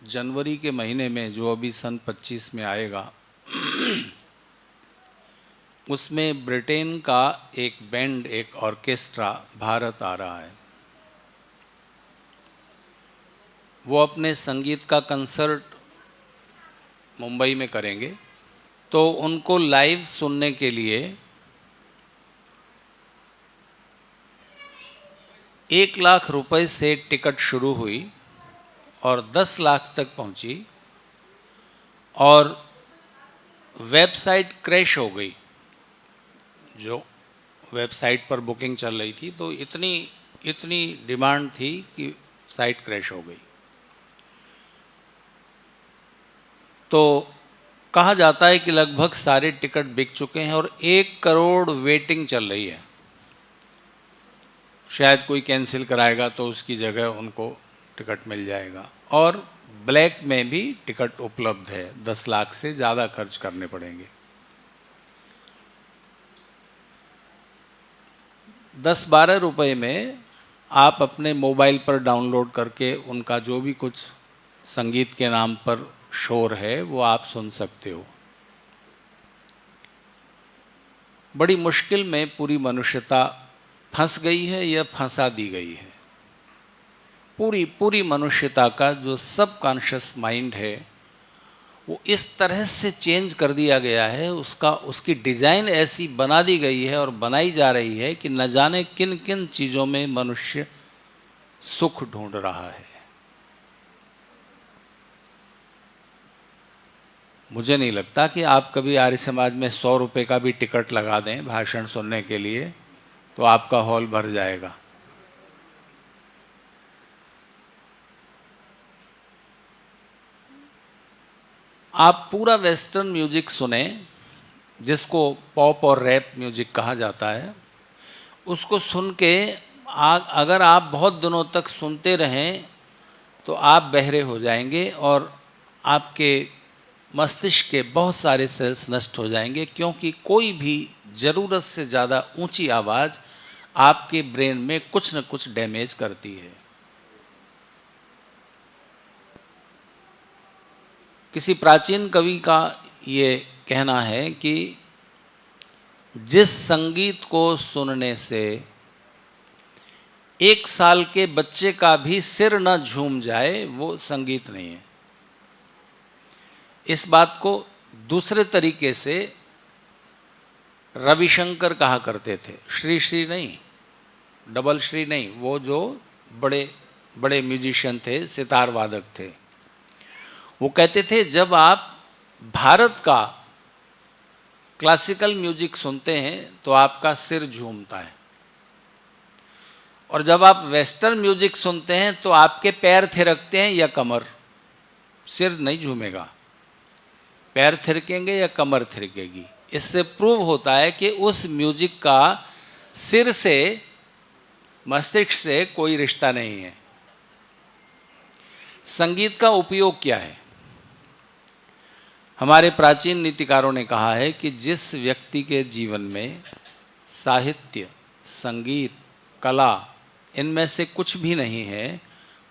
जनवरी के महीने में जो अभी सन 25 में आएगा उसमें ब्रिटेन का एक बैंड, एक ऑर्केस्ट्रा भारत आ रहा है। वो अपने संगीत का कंसर्ट मुंबई में करेंगे, तो उनको लाइव सुनने के लिए 1 लाख रुपए से टिकट शुरू हुई और 10 लाख तक पहुंची और वेबसाइट क्रैश हो गई। जो वेबसाइट पर बुकिंग चल रही थी, तो इतनी डिमांड थी कि साइट क्रैश हो गई। तो कहा जाता है कि लगभग सारे टिकट बिक चुके हैं और 1 करोड़ वेटिंग चल रही है। शायद कोई कैंसिल कराएगा तो उसकी जगह उनको टिकट मिल जाएगा। और ब्लैक में भी टिकट उपलब्ध है, 10 लाख से ज़्यादा खर्च करने पड़ेंगे। 10-12 रुपए में आप अपने मोबाइल पर डाउनलोड करके उनका जो भी कुछ संगीत के नाम पर शोर है वो आप सुन सकते हो। बड़ी मुश्किल में पूरी मनुष्यता फंस गई है या फंसा दी गई है। पूरी मनुष्यता का जो सब कॉन्शियस माइंड है वो इस तरह से चेंज कर दिया गया है, उसकी डिज़ाइन ऐसी बना दी गई है और बनाई जा रही है कि न जाने किन किन चीज़ों में मनुष्य सुख ढूंढ रहा है। मुझे नहीं लगता कि आप कभी आर्य समाज में 100 रुपये का भी टिकट लगा दें भाषण सुनने के लिए तो आपका हॉल भर जाएगा। आप पूरा वेस्टर्न म्यूजिक सुने, जिसको पॉप और रैप म्यूजिक कहा जाता है, उसको सुन के अगर आप बहुत दिनों तक सुनते रहें तो आप बहरे हो जाएंगे और आपके मस्तिष्क के बहुत सारे सेल्स नष्ट हो जाएंगे, क्योंकि कोई भी ज़रूरत से ज़्यादा ऊंची आवाज़ आपके ब्रेन में कुछ न कुछ डैमेज करती है। किसी प्राचीन कवि का ये कहना है कि जिस संगीत को सुनने से 1 साल के बच्चे का भी सिर न झूम जाए वो संगीत नहीं है। इस बात को दूसरे तरीके से रविशंकर कहा करते थे। श्री श्री नहीं, डबल श्री नहीं, वो जो बड़े बड़े म्यूजिशियन थे, सितार वादक थे। वो कहते थे जब आप भारत का क्लासिकल म्यूजिक सुनते हैं तो आपका सिर झूमता है, और जब आप वेस्टर्न म्यूजिक सुनते हैं तो आपके पैर थिरकते हैं या कमर, सिर नहीं झूमेगा। पैर थिरकेंगे या कमर थिरकेगी। इससे प्रूव होता है कि उस म्यूजिक का सिर से, मस्तिष्क से कोई रिश्ता नहीं है। संगीत का उपयोग क्या है? हमारे प्राचीन नीतिकारों ने कहा है कि जिस व्यक्ति के जीवन में साहित्य, संगीत, कला इनमें से कुछ भी नहीं है,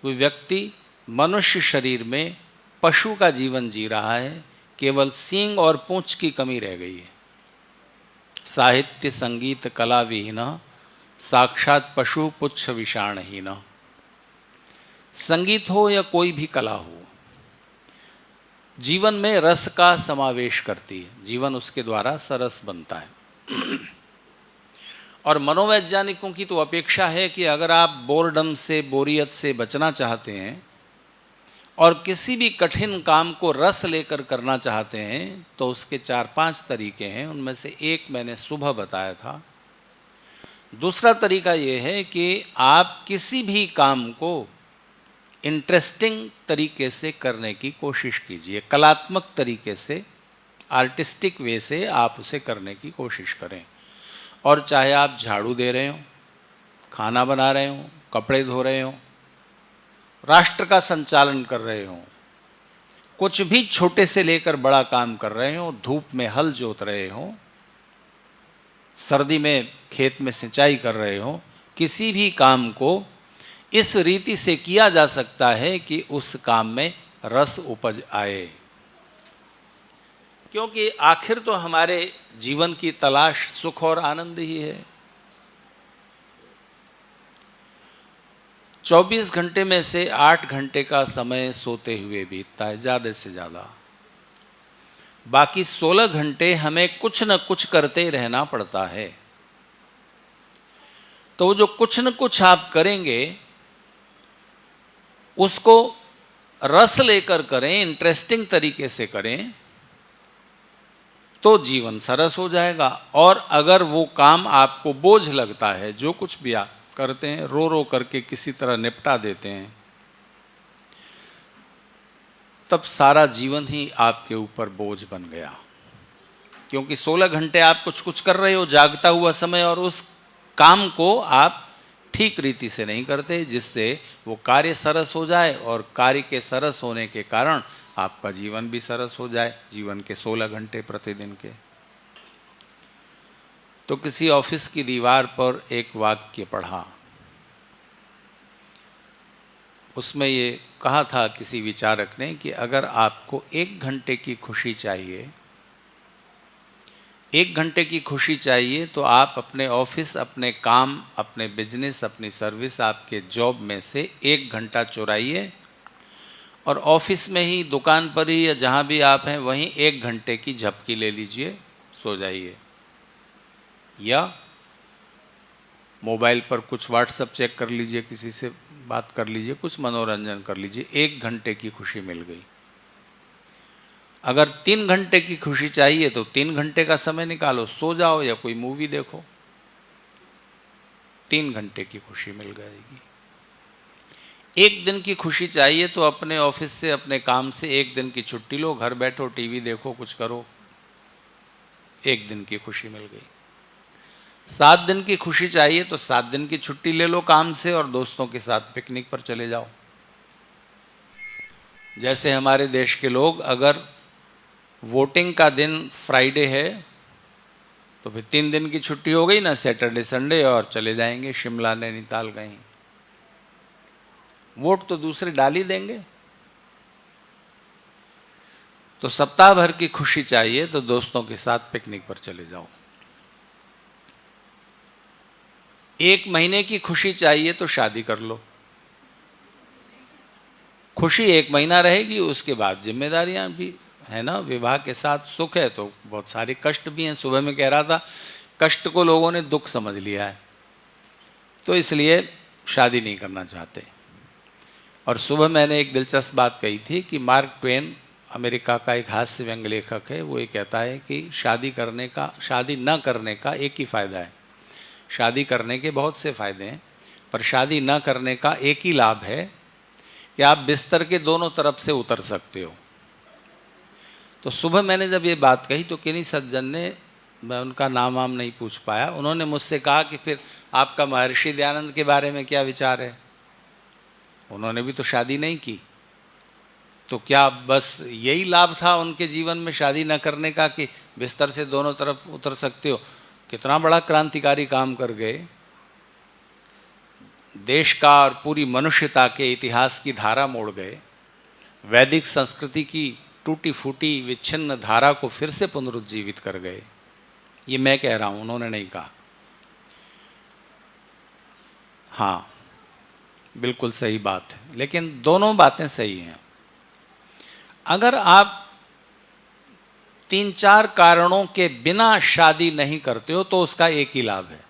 वो व्यक्ति मनुष्य शरीर में पशु का जीवन जी रहा है। केवल सींग और पूंछ की कमी रह गई है। साहित्य संगीत कला विहीन, साक्षात पशु पुच्छ विषाणहीन। संगीत हो या कोई भी कला हो, जीवन में रस का समावेश करती है। जीवन उसके द्वारा सरस बनता है। और मनोवैज्ञानिकों की तो अपेक्षा है कि अगर आप बोर्डम से, बोरियत से बचना चाहते हैं और किसी भी कठिन काम को रस लेकर करना चाहते हैं तो उसके 4-5 तरीके हैं। उनमें से एक मैंने सुबह बताया था। दूसरा तरीका ये है कि आप किसी भी काम को इंटरेस्टिंग तरीके से करने की कोशिश कीजिए। कलात्मक तरीके से, आर्टिस्टिक वे से आप उसे करने की कोशिश करें। और चाहे आप झाड़ू दे रहे हो, खाना बना रहे हो, कपड़े धो रहे हो, राष्ट्र का संचालन कर रहे हो, कुछ भी छोटे से लेकर बड़ा काम कर रहे हो, धूप में हल जोत रहे हो, सर्दी में खेत में सिंचाई कर रहे हो, किसी भी काम को इस रीति से किया जा सकता है कि उस काम में रस उपज आए। क्योंकि आखिर तो हमारे जीवन की तलाश सुख और आनंद ही है। 24 घंटे में से 8 घंटे का समय सोते हुए बीतता है ज़्यादा से ज़्यादा। बाकी 16 घंटे हमें कुछ न कुछ करते रहना पड़ता है। तो जो कुछ न कुछ आप करेंगे उसको रस लेकर करें, इंटरेस्टिंग तरीके से करें, तो जीवन सरस हो जाएगा। और अगर वो काम आपको बोझ लगता है, जो कुछ भी आप करते हैं रो रो करके किसी तरह निपटा देते हैं, तब सारा जीवन ही आपके ऊपर बोझ बन गया। क्योंकि 16 घंटे आप कुछ कुछ कर रहे हो जागता हुआ समय, और उस काम को आप ठीक रीति से नहीं करते, जिससे वो कार्य सरस हो जाए और कार्य के सरस होने के कारण आपका जीवन भी सरस हो जाए, जीवन के 16 घंटे प्रतिदिन के। तो किसी ऑफिस की दीवार पर एक वाक्य पढ़ा, उसमें ये कहा था किसी विचारक ने कि अगर आपको 1 घंटे की खुशी चाहिए, 1 घंटे की खुशी चाहिए, तो आप अपने ऑफिस, अपने काम, अपने बिजनेस, अपनी सर्विस, आपके जॉब में से 1 घंटा चुराइए और ऑफिस में ही, दुकान पर ही या जहाँ भी आप हैं वहीं 1 घंटे की झपकी ले लीजिए, सो जाइए। या मोबाइल पर कुछ व्हाट्सएप चेक कर लीजिए, किसी से बात कर लीजिए, कुछ मनोरंजन कर लीजिए, 1 घंटे की खुशी मिल गई। अगर 3 घंटे की खुशी चाहिए तो 3 घंटे का समय निकालो, सो जाओ या कोई मूवी देखो, 3 घंटे की खुशी मिल जाएगी। 1 दिन की खुशी चाहिए तो अपने ऑफिस से, अपने काम से 1 दिन की छुट्टी लो, घर बैठो, टीवी देखो, कुछ करो, 1 दिन की खुशी मिल गई। 7 दिन की खुशी चाहिए तो 7 दिन की छुट्टी ले लो काम से और दोस्तों के साथ पिकनिक पर चले जाओ। जैसे हमारे देश के लोग, अगर वोटिंग का दिन फ्राइडे है तो फिर 3 दिन की छुट्टी हो गई ना, सैटरडे संडे, और चले जाएंगे शिमला, नैनीताल कहीं। वोट तो दूसरे डाल ही देंगे। तो सप्ताह भर की खुशी चाहिए तो दोस्तों के साथ पिकनिक पर चले जाओ। 1 महीने की खुशी चाहिए तो शादी कर लो। खुशी 1 महीना रहेगी, उसके बाद जिम्मेदारियां भी है ना। विवाह के साथ सुख है तो बहुत सारे कष्ट भी हैं। सुबह में कह रहा था, कष्ट को लोगों ने दुख समझ लिया है, तो इसलिए शादी नहीं करना चाहते। और सुबह मैंने एक दिलचस्प बात कही थी कि मार्क ट्वेन, अमेरिका का एक हास्य व्यंग लेखक है, वो ये कहता है कि शादी न करने का एक ही फ़ायदा है। शादी करने के बहुत से फ़ायदे हैं, पर शादी न करने का एक ही लाभ है कि आप बिस्तर के दोनों तरफ से उतर सकते हो। तो सुबह मैंने जब ये बात कही तो किन्हीं सज्जन ने, मैं उनका नाम वाम नहीं पूछ पाया, उन्होंने मुझसे कहा कि फिर आपका महर्षि दयानंद के बारे में क्या विचार है? उन्होंने भी तो शादी नहीं की, तो क्या बस यही लाभ था उनके जीवन में शादी न करने का कि बिस्तर से दोनों तरफ उतर सकते हो? कितना बड़ा क्रांतिकारी काम कर गए। देश का और पूरी मनुष्यता के इतिहास की धारा मोड़ गए। वैदिक संस्कृति की टूटी फूटी विच्छिन्न धारा को फिर से पुनरुज्जीवित कर गए। ये मैं कह रहा हूं, उन्होंने नहीं कहा। हाँ, बिल्कुल सही बात है, लेकिन दोनों बातें सही हैं। अगर आप 3-4 कारणों के बिना शादी नहीं करते हो तो उसका एक ही लाभ है।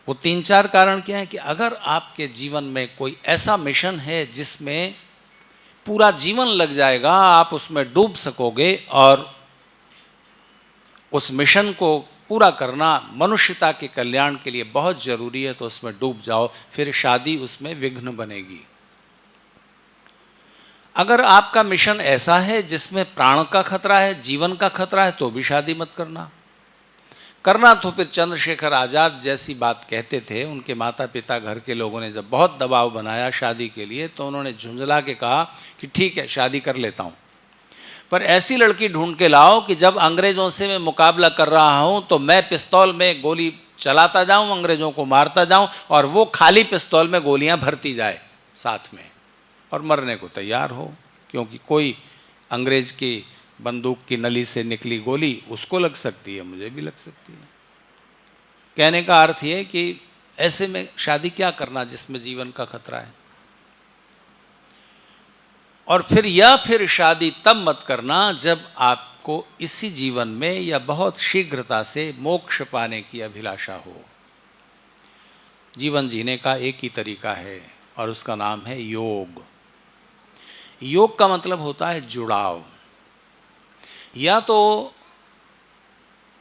वो 3-4 कारण क्या है कि अगर आपके जीवन में कोई ऐसा मिशन है जिसमें पूरा जीवन लग जाएगा, आप उसमें डूब सकोगे और उस मिशन को पूरा करना मनुष्यता के कल्याण के लिए बहुत जरूरी है, तो उसमें डूब जाओ, फिर शादी उसमें विघ्न बनेगी। अगर आपका मिशन ऐसा है जिसमें प्राण का खतरा है, जीवन का खतरा है, तो भी शादी मत करना तो फिर चंद्रशेखर आज़ाद जैसी बात कहते थे। उनके माता पिता, घर के लोगों ने जब बहुत दबाव बनाया शादी के लिए, तो उन्होंने झुंझला के कहा कि ठीक है, शादी कर लेता हूँ, पर ऐसी लड़की ढूंढ के लाओ कि जब अंग्रेज़ों से मैं मुकाबला कर रहा हूँ तो मैं पिस्तौल में गोली चलाता जाऊँ, अंग्रेज़ों को मारता जाऊँ, और वो खाली पिस्तौल में गोलियाँ भरती जाए साथ में। और मरने को तैयार हो, क्योंकि कोई अंग्रेज की बंदूक की नली से निकली गोली उसको लग सकती है, मुझे भी लग सकती है। कहने का अर्थ ये कि ऐसे में शादी क्या करना जिसमें जीवन का खतरा है। और फिर शादी तब मत करना जब आपको इसी जीवन में या बहुत शीघ्रता से मोक्ष पाने की अभिलाषा हो। जीवन जीने का एक ही तरीका है और उसका नाम है योग। योग का मतलब होता है जुड़ाव। या तो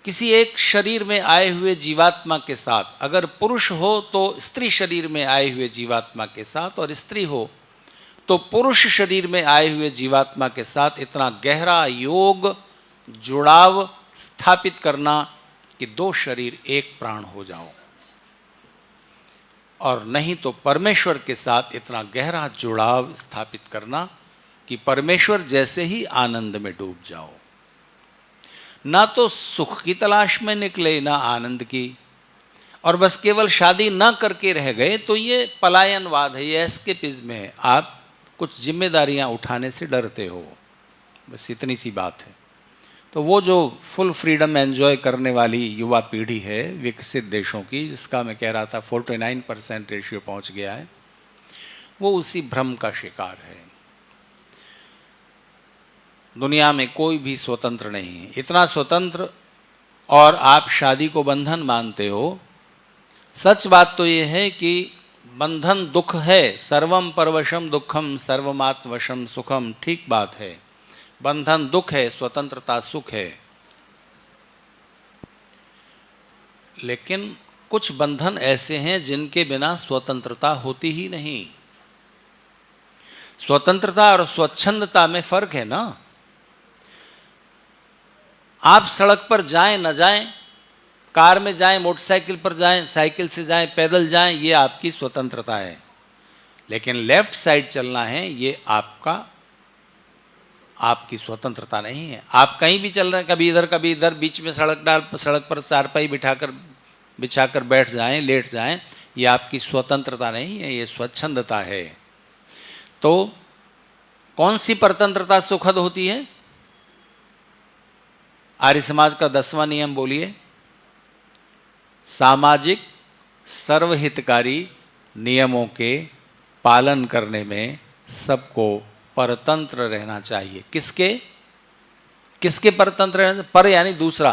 किसी एक शरीर में आए हुए जीवात्मा के साथ, अगर पुरुष हो तो स्त्री शरीर में आए हुए जीवात्मा के साथ, और स्त्री हो तो पुरुष शरीर में आए हुए जीवात्मा के साथ इतना गहरा योग जुड़ाव स्थापित करना कि दो शरीर एक प्राण हो जाओ। और नहीं तो परमेश्वर के साथ इतना गहरा जुड़ाव स्थापित करना कि परमेश्वर जैसे ही आनंद में डूब जाओ। ना तो सुख की तलाश में निकले ना आनंद की, और बस केवल शादी ना करके रह गए तो ये पलायनवाद है, ये एस्केपिज्म है। आप कुछ जिम्मेदारियां उठाने से डरते हो, बस इतनी सी बात है। तो वो जो फुल फ्रीडम एंजॉय करने वाली युवा पीढ़ी है विकसित देशों की, जिसका मैं कह रहा था 49% रेशियो पहुंच गया है, वो उसी भ्रम का शिकार है। दुनिया में कोई भी स्वतंत्र नहीं है। इतना स्वतंत्र और आप शादी को बंधन मानते हो। सच बात तो ये है कि बंधन दुख है। सर्वम परवशम दुखम सर्वमात्वशम सुखम, ठीक बात है। बंधन दुख है, स्वतंत्रता सुख है। लेकिन कुछ बंधन ऐसे हैं जिनके बिना स्वतंत्रता होती ही नहीं। स्वतंत्रता और स्वच्छंदता में फर्क है ना। आप सड़क पर जाएं न जाएं, कार में जाएं, मोटरसाइकिल पर जाएं, साइकिल से जाएं, पैदल जाएं, ये आपकी स्वतंत्रता है। लेकिन लेफ्ट साइड चलना है, ये आपकी स्वतंत्रता नहीं है। आप कहीं भी चल रहे हैं, कभी इधर, बीच में सड़क पर चारपाई बिछाकर बैठ जाएं, लेट जाएं, ये आपकी स्वतंत्रता नहीं है, ये स्वच्छंदता है। तो कौन सी परतंत्रता सुखद होती है? आर्य समाज का 10वां नियम बोलिए। सामाजिक सर्वहितकारी नियमों के पालन करने में सबको परतंत्र रहना चाहिए। किसके परतंत्र रहना? पर यानी दूसरा,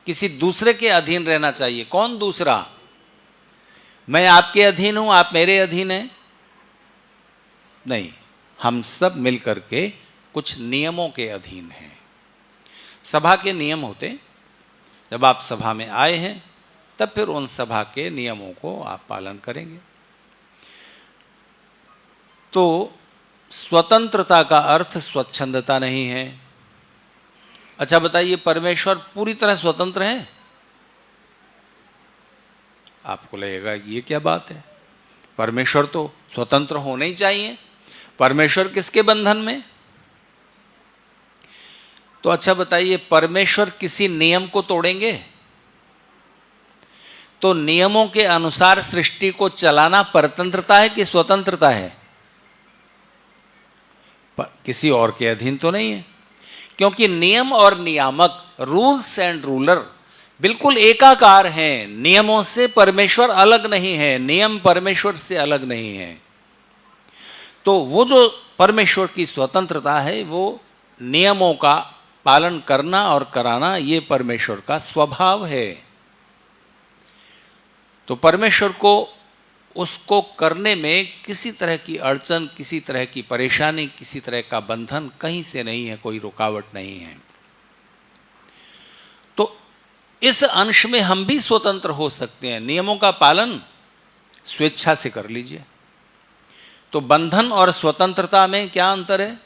किसी दूसरे के अधीन रहना चाहिए। कौन दूसरा? मैं आपके अधीन हूं, आप मेरे अधीन हैं? नहीं, हम सब मिलकर के कुछ नियमों के अधीन हैं। सभा के नियम होते, जब आप सभा में आए हैं तब फिर उन सभा के नियमों को आप पालन करेंगे। तो स्वतंत्रता का अर्थ स्वच्छंदता नहीं है। अच्छा बताइए, परमेश्वर पूरी तरह स्वतंत्र है? आपको लगेगा ये क्या बात है, परमेश्वर तो स्वतंत्र होने ही चाहिए। परमेश्वर किसके बंधन में? तो अच्छा बताइए, परमेश्वर किसी नियम को तोड़ेंगे? तो नियमों के अनुसार सृष्टि को चलाना परतंत्रता है कि स्वतंत्रता है? किसी और के अधीन तो नहीं है, क्योंकि नियम और नियामक, रूल्स एंड रूलर बिल्कुल एकाकार हैं। नियमों से परमेश्वर अलग नहीं है, नियम परमेश्वर से अलग नहीं है। तो वो जो परमेश्वर की स्वतंत्रता है, वो नियमों का पालन करना और कराना, ये परमेश्वर का स्वभाव है। तो परमेश्वर को उसको करने में किसी तरह की अड़चन, किसी तरह की परेशानी, किसी तरह का बंधन कहीं से नहीं है, कोई रुकावट नहीं है। तो इस अंश में हम भी स्वतंत्र हो सकते हैं। नियमों का पालन स्वेच्छा से कर लीजिए। तो बंधन और स्वतंत्रता में क्या अंतर है?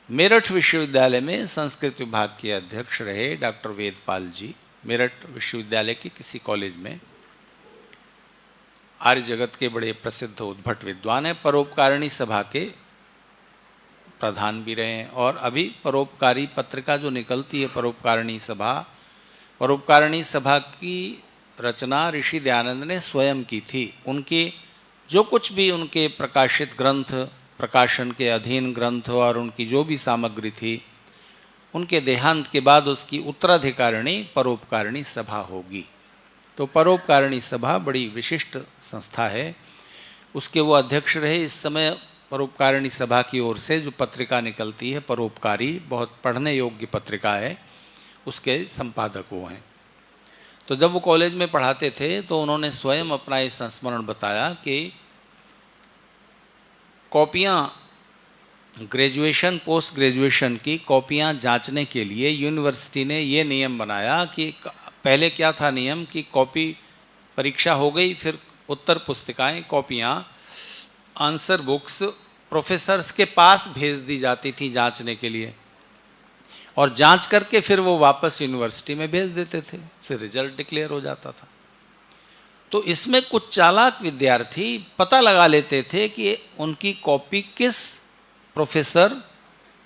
मेरठ विश्वविद्यालय में संस्कृत विभाग के अध्यक्ष रहे डॉक्टर वेदपाल जी, मेरठ विश्वविद्यालय के किसी कॉलेज में आर्य जगत के बड़े प्रसिद्ध उद्भट विद्वान हैं। परोपकारिणी सभा के प्रधान भी रहे हैं, और अभी परोपकारी पत्रिका जो निकलती है परोपकारिणी सभा की रचना ऋषि दयानंद ने स्वयं की थी। उनके जो कुछ भी उनके प्रकाशित ग्रंथ, प्रकाशन के अधीन ग्रंथ और उनकी जो भी सामग्री थी, उनके देहांत के बाद उसकी उत्तराधिकारिणी परोपकारिणी सभा होगी। तो परोपकारिणी सभा बड़ी विशिष्ट संस्था है, उसके वो अध्यक्ष रहे। इस समय परोपकारिणी सभा की ओर से जो पत्रिका निकलती है परोपकारी, बहुत पढ़ने योग्य पत्रिका है, उसके संपादक वो हैं। तो जब वो कॉलेज में पढ़ाते थे तो उन्होंने स्वयं अपना ये संस्मरण बताया कि कॉपियाँ, ग्रेजुएशन पोस्ट ग्रेजुएशन की कॉपियाँ जांचने के लिए यूनिवर्सिटी ने ये नियम बनाया कि पहले क्या था नियम कि कॉपी परीक्षा हो गई, फिर उत्तर पुस्तिकाएं, कॉपियाँ, आंसर बुक्स प्रोफेसर्स के पास भेज दी जाती थी जांचने के लिए, और जांच करके फिर वो वापस यूनिवर्सिटी में भेज देते थे, फिर रिजल्ट डिक्लेयर हो जाता था। तो इसमें कुछ चालाक विद्यार्थी पता लगा लेते थे कि उनकी कॉपी किस प्रोफेसर,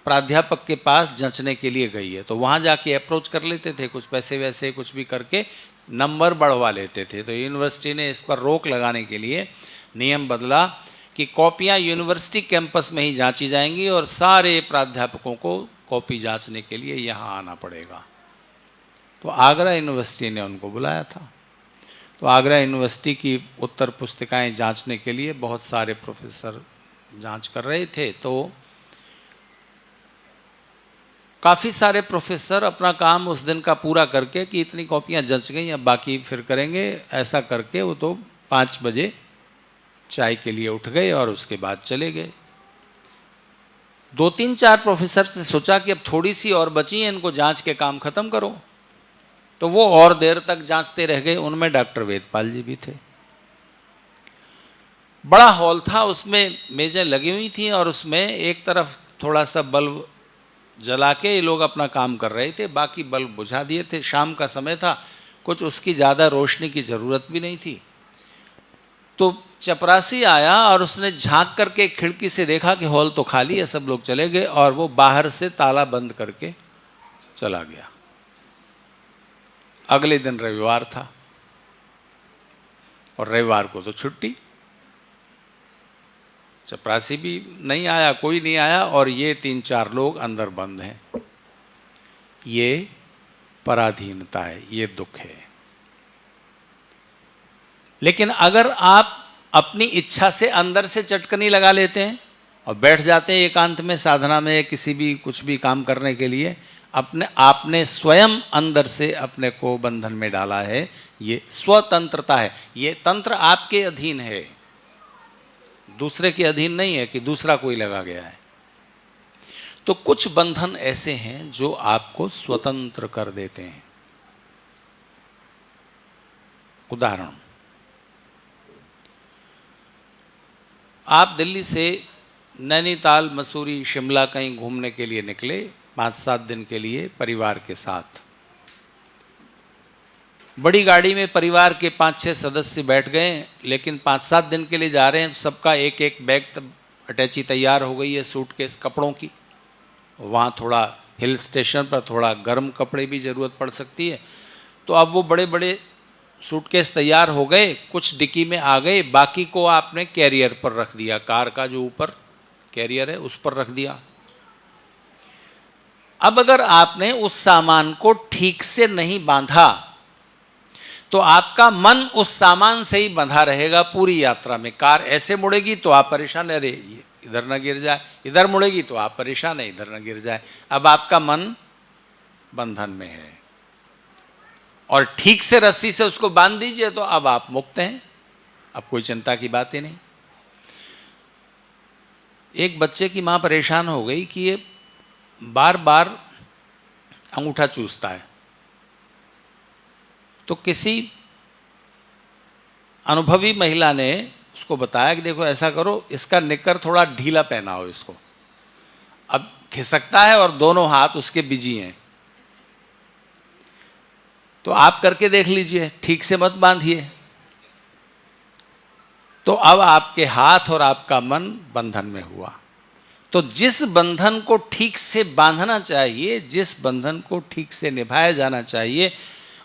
प्राध्यापक के पास जांचने के लिए गई है, तो वहाँ जाके अप्रोच कर लेते थे, कुछ पैसे वैसे कुछ भी करके नंबर बढ़वा लेते थे। तो यूनिवर्सिटी ने इस पर रोक लगाने के लिए नियम बदला कि कॉपियाँ यूनिवर्सिटी कैंपस में ही जांची जाएंगी और सारे प्राध्यापकों को कॉपी जांचने के लिए यहाँ आना पड़ेगा। तो आगरा यूनिवर्सिटी ने उनको बुलाया था। तो आगरा यूनिवर्सिटी की उत्तर पुस्तिकाएं जांचने के लिए बहुत सारे प्रोफेसर जांच कर रहे थे। तो काफ़ी सारे प्रोफेसर अपना काम उस दिन का पूरा करके कि इतनी कॉपियां जंच गई, अब बाकी फिर करेंगे, ऐसा करके वो तो 5 बजे चाय के लिए उठ गए और उसके बाद चले गए। 2-3-4 प्रोफेसर ने सोचा कि अब थोड़ी सी और बची हैं, इनको जांच के काम खत्म करो। तो वो और देर तक जांचते रह गए। उनमें डॉक्टर वेदपाल जी भी थे। बड़ा हॉल था, उसमें मेजें लगी हुई थी और उसमें एक तरफ थोड़ा सा बल्ब जला के ये लोग अपना काम कर रहे थे, बाकी बल्ब बुझा दिए थे। शाम का समय था, कुछ उसकी ज़्यादा रोशनी की ज़रूरत भी नहीं थी। तो चपरासी आया और उसने झांक करके खिड़की से देखा कि हॉल तो खाली है, सब लोग चले गए, और वो बाहर से ताला बंद करके चला गया। अगले दिन रविवार था और रविवार को तो छुट्टी, चपरासी भी नहीं आया, कोई नहीं आया, और ये 3-4 लोग अंदर बंद हैं। ये पराधीनता है, ये दुख है। लेकिन अगर आप अपनी इच्छा से अंदर से चटकनी लगा लेते हैं और बैठ जाते हैं एकांत में, साधना में, किसी भी कुछ भी काम करने के लिए, आपने स्वयं अंदर से अपने को बंधन में डाला है। ये स्वतंत्रता है, ये तंत्र आपके अधीन है, दूसरे के अधीन नहीं है कि दूसरा कोई लगा गया है। तो कुछ बंधन ऐसे हैं जो आपको स्वतंत्र कर देते हैं। उदाहरण, आप दिल्ली से नैनीताल, मसूरी, शिमला कहीं घूमने के लिए निकले 5-7 दिन के लिए परिवार के साथ। बड़ी गाड़ी में परिवार के 5-6 सदस्य बैठ गए, लेकिन 5-7 दिन के लिए जा रहे हैं तो सबका एक एक बैग अटैची तैयार हो गई है, सूटकेस कपड़ों की। वहाँ थोड़ा हिल स्टेशन पर थोड़ा गर्म कपड़े भी ज़रूरत पड़ सकती है। तो अब वो बड़े बड़े सूटकेस तैयार हो गए, कुछ डिक्की में आ गए, बाकी को आपने कैरियर पर रख दिया, कार का जो ऊपर कैरियर है उस पर रख दिया। अब अगर आपने उस सामान को ठीक से नहीं बांधा तो आपका मन उस सामान से ही बंधा रहेगा पूरी यात्रा में। कार ऐसे मुड़ेगी तो आप परेशान, अरे इधर न गिर जाए, इधर मुड़ेगी तो आप परेशान है, इधर न गिर जाए। अब आपका मन बंधन में है, और ठीक से रस्सी से उसको बांध दीजिए तो अब आप मुक्त हैं, अब कोई चिंता की बात ही नहीं। एक बच्चे की माँ परेशान हो गई कि ये बार बार अंगूठा चूसता है। तो किसी अनुभवी महिला ने उसको बताया कि देखो ऐसा करो, इसका निक्कर थोड़ा ढीला पहनाओ इसको। अब खिसकता है और दोनों हाथ उसके बिजी हैं, तो आप करके देख लीजिए, ठीक से मत बांधिए। तो अब आपके हाथ और आपका मन बंधन में हुआ। तो जिस बंधन को ठीक से बांधना चाहिए, जिस बंधन को ठीक से निभाया जाना चाहिए,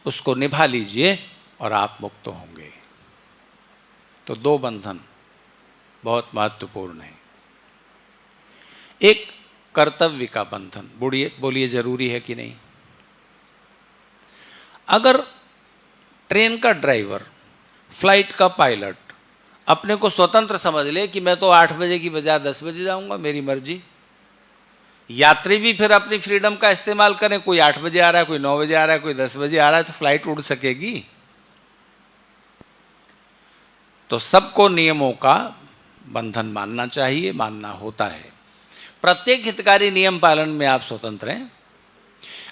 उसको निभा लीजिए और आप मुक्त होंगे। तो 2 बंधन, बहुत महत्वपूर्ण है। एक कर्तव्य का बंधन, बोलिए जरूरी है कि नहीं? अगर ट्रेन का ड्राइवर, फ्लाइट का पायलट अपने को स्वतंत्र समझ ले कि मैं तो 8 बजे की बजाय 10 बजे जाऊंगा, मेरी मर्जी, यात्री भी फिर अपनी फ्रीडम का इस्तेमाल करें, कोई 8 बजे आ रहा है, कोई 9 बजे आ रहा है, कोई 10 बजे आ रहा है, तो फ्लाइट उड़ सकेगी? तो सबको नियमों का बंधन मानना चाहिए, मानना होता है। प्रत्येक हितकारी नियम पालन में आप स्वतंत्र हैं।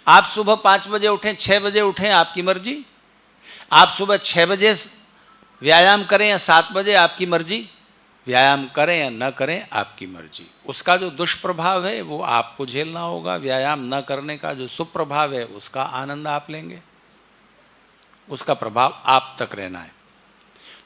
आप सुबह 5 बजे उठें, 6 बजे उठें, आपकी मर्जी। आप सुबह 6 बजे व्यायाम करें या 7 बजे, आपकी मर्जी। व्यायाम करें या न करें, आपकी मर्जी। उसका जो दुष्प्रभाव है वो आपको झेलना होगा। व्यायाम न करने का जो सुप्रभाव है उसका आनंद आप लेंगे, उसका प्रभाव आप तक रहना है।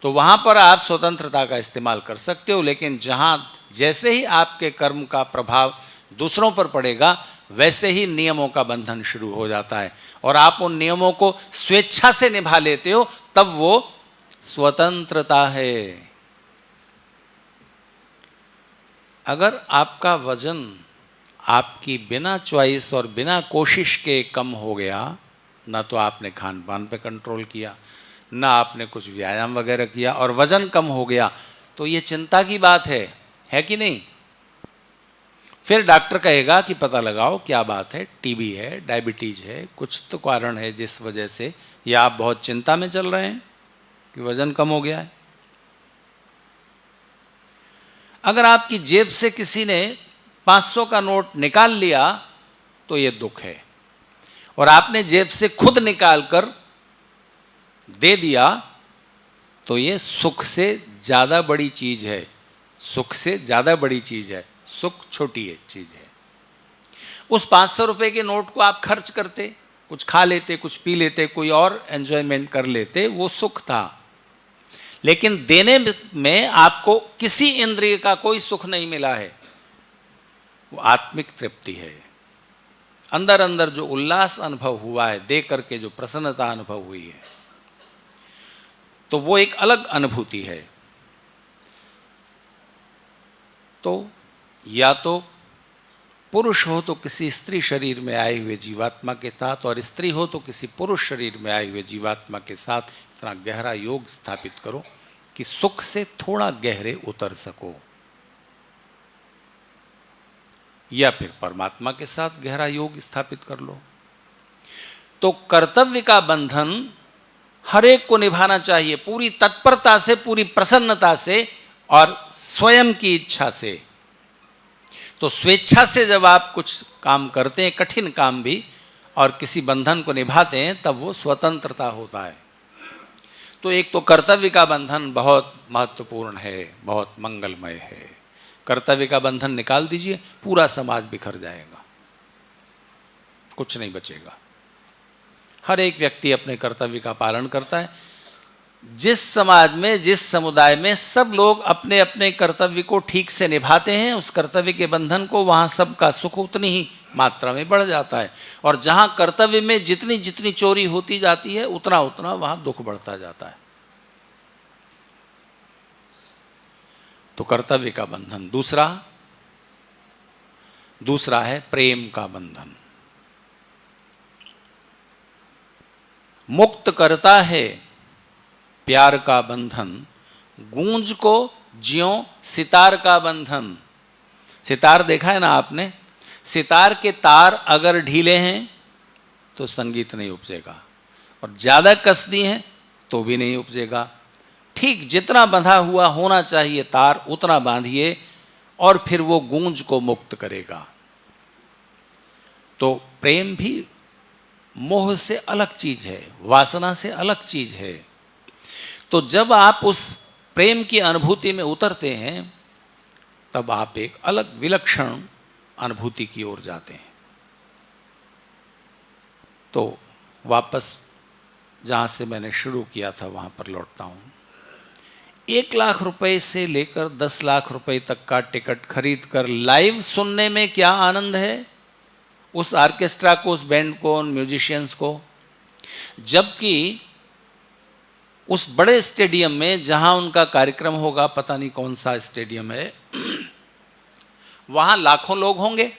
तो वहां पर आप स्वतंत्रता का इस्तेमाल कर सकते हो, लेकिन जहां जैसे ही आपके कर्म का प्रभाव दूसरों पर पड़ेगा वैसे ही नियमों का बंधन शुरू हो जाता है, और आप उन नियमों को स्वेच्छा से निभा लेते हो, तब वो स्वतंत्रता है। अगर आपका वजन आपकी बिना चॉइस और बिना कोशिश के कम हो गया, ना तो आपने खान पान पे कंट्रोल किया, ना आपने कुछ व्यायाम वगैरह किया, और वजन कम हो गया, तो ये चिंता की बात है कि नहीं? फिर डॉक्टर कहेगा कि पता लगाओ क्या बात है, टीबी है, डायबिटीज है, कुछ तो कारण है जिस वजह से या आप बहुत चिंता में चल रहे हैं कि वजन कम हो गया है। अगर आपकी जेब से किसी ने 500 का नोट निकाल लिया तो ये दुख है, और आपने जेब से खुद निकाल कर दे दिया तो ये सुख से ज्यादा बड़ी चीज है। सुख से ज्यादा बड़ी चीज है, सुख छोटी है चीज है। उस 500 रुपए के नोट को आप खर्च करते, कुछ खा लेते, कुछ पी लेते, कोई और एंजॉयमेंट कर लेते, वो सुख था। लेकिन देने में आपको किसी इंद्रिय का कोई सुख नहीं मिला है, वो आत्मिक तृप्ति है। अंदर अंदर जो उल्लास अनुभव हुआ है, दे करके जो प्रसन्नता अनुभव हुई है, तो वो एक अलग अनुभूति है। तो या तो पुरुष हो तो किसी स्त्री शरीर में आए हुए जीवात्मा के साथ, और स्त्री हो तो किसी पुरुष शरीर में आए हुए जीवात्मा के साथ इतना गहरा योग स्थापित करो कि सुख से थोड़ा गहरे उतर सको, या फिर परमात्मा के साथ गहरा योग स्थापित कर लो। तो कर्तव्य का बंधन हर एक को निभाना चाहिए, पूरी तत्परता से, पूरी प्रसन्नता से और स्वयं की इच्छा से। तो स्वेच्छा से जब आप कुछ काम करते हैं, कठिन काम भी, और किसी बंधन को निभाते हैं, तब वो स्वतंत्रता होता है। तो एक तो कर्तव्य का बंधन बहुत महत्वपूर्ण है, बहुत मंगलमय है। कर्तव्य का बंधन निकाल दीजिए, पूरा समाज बिखर जाएगा, कुछ नहीं बचेगा। हर एक व्यक्ति अपने कर्तव्य का पालन करता है। जिस समाज में, जिस समुदाय में सब लोग अपने अपने कर्तव्य को ठीक से निभाते हैं, उस कर्तव्य के बंधन को, वहां सबका सुख उतनी ही मात्रा में बढ़ जाता है। और जहां कर्तव्य में जितनी जितनी चोरी होती जाती है, उतना उतना वहां दुख बढ़ता जाता है। तो कर्तव्य का बंधन। दूसरा है प्रेम का बंधन। मुक्त करता है प्यार का बंधन, गूंज को ज्यों सितार का बंधन। सितार देखा है ना आपने? सितार के तार अगर ढीले हैं तो संगीत नहीं उपजेगा, और ज्यादा कस दी हैं तो भी नहीं उपजेगा। ठीक जितना बंधा हुआ होना चाहिए तार, उतना बांधिए, और फिर वो गूंज को मुक्त करेगा। तो प्रेम भी मोह से अलग चीज है, वासना से अलग चीज है। तो जब आप उस प्रेम की अनुभूति में उतरते हैं, तब आप एक अलग विलक्षण अनुभूति की ओर जाते हैं। तो वापस जहां से मैंने शुरू किया था वहां पर लौटता हूं। 1 लाख रुपए से लेकर 10 लाख रुपए तक का टिकट खरीद कर लाइव सुनने में क्या आनंद है, उस ऑर्केस्ट्रा को, उस बैंड को, उन म्यूजिशियंस को। जबकि उस बड़े स्टेडियम में जहां उनका कार्यक्रम होगा, पता नहीं कौन सा स्टेडियम है, वहां लाखों लोग होंगे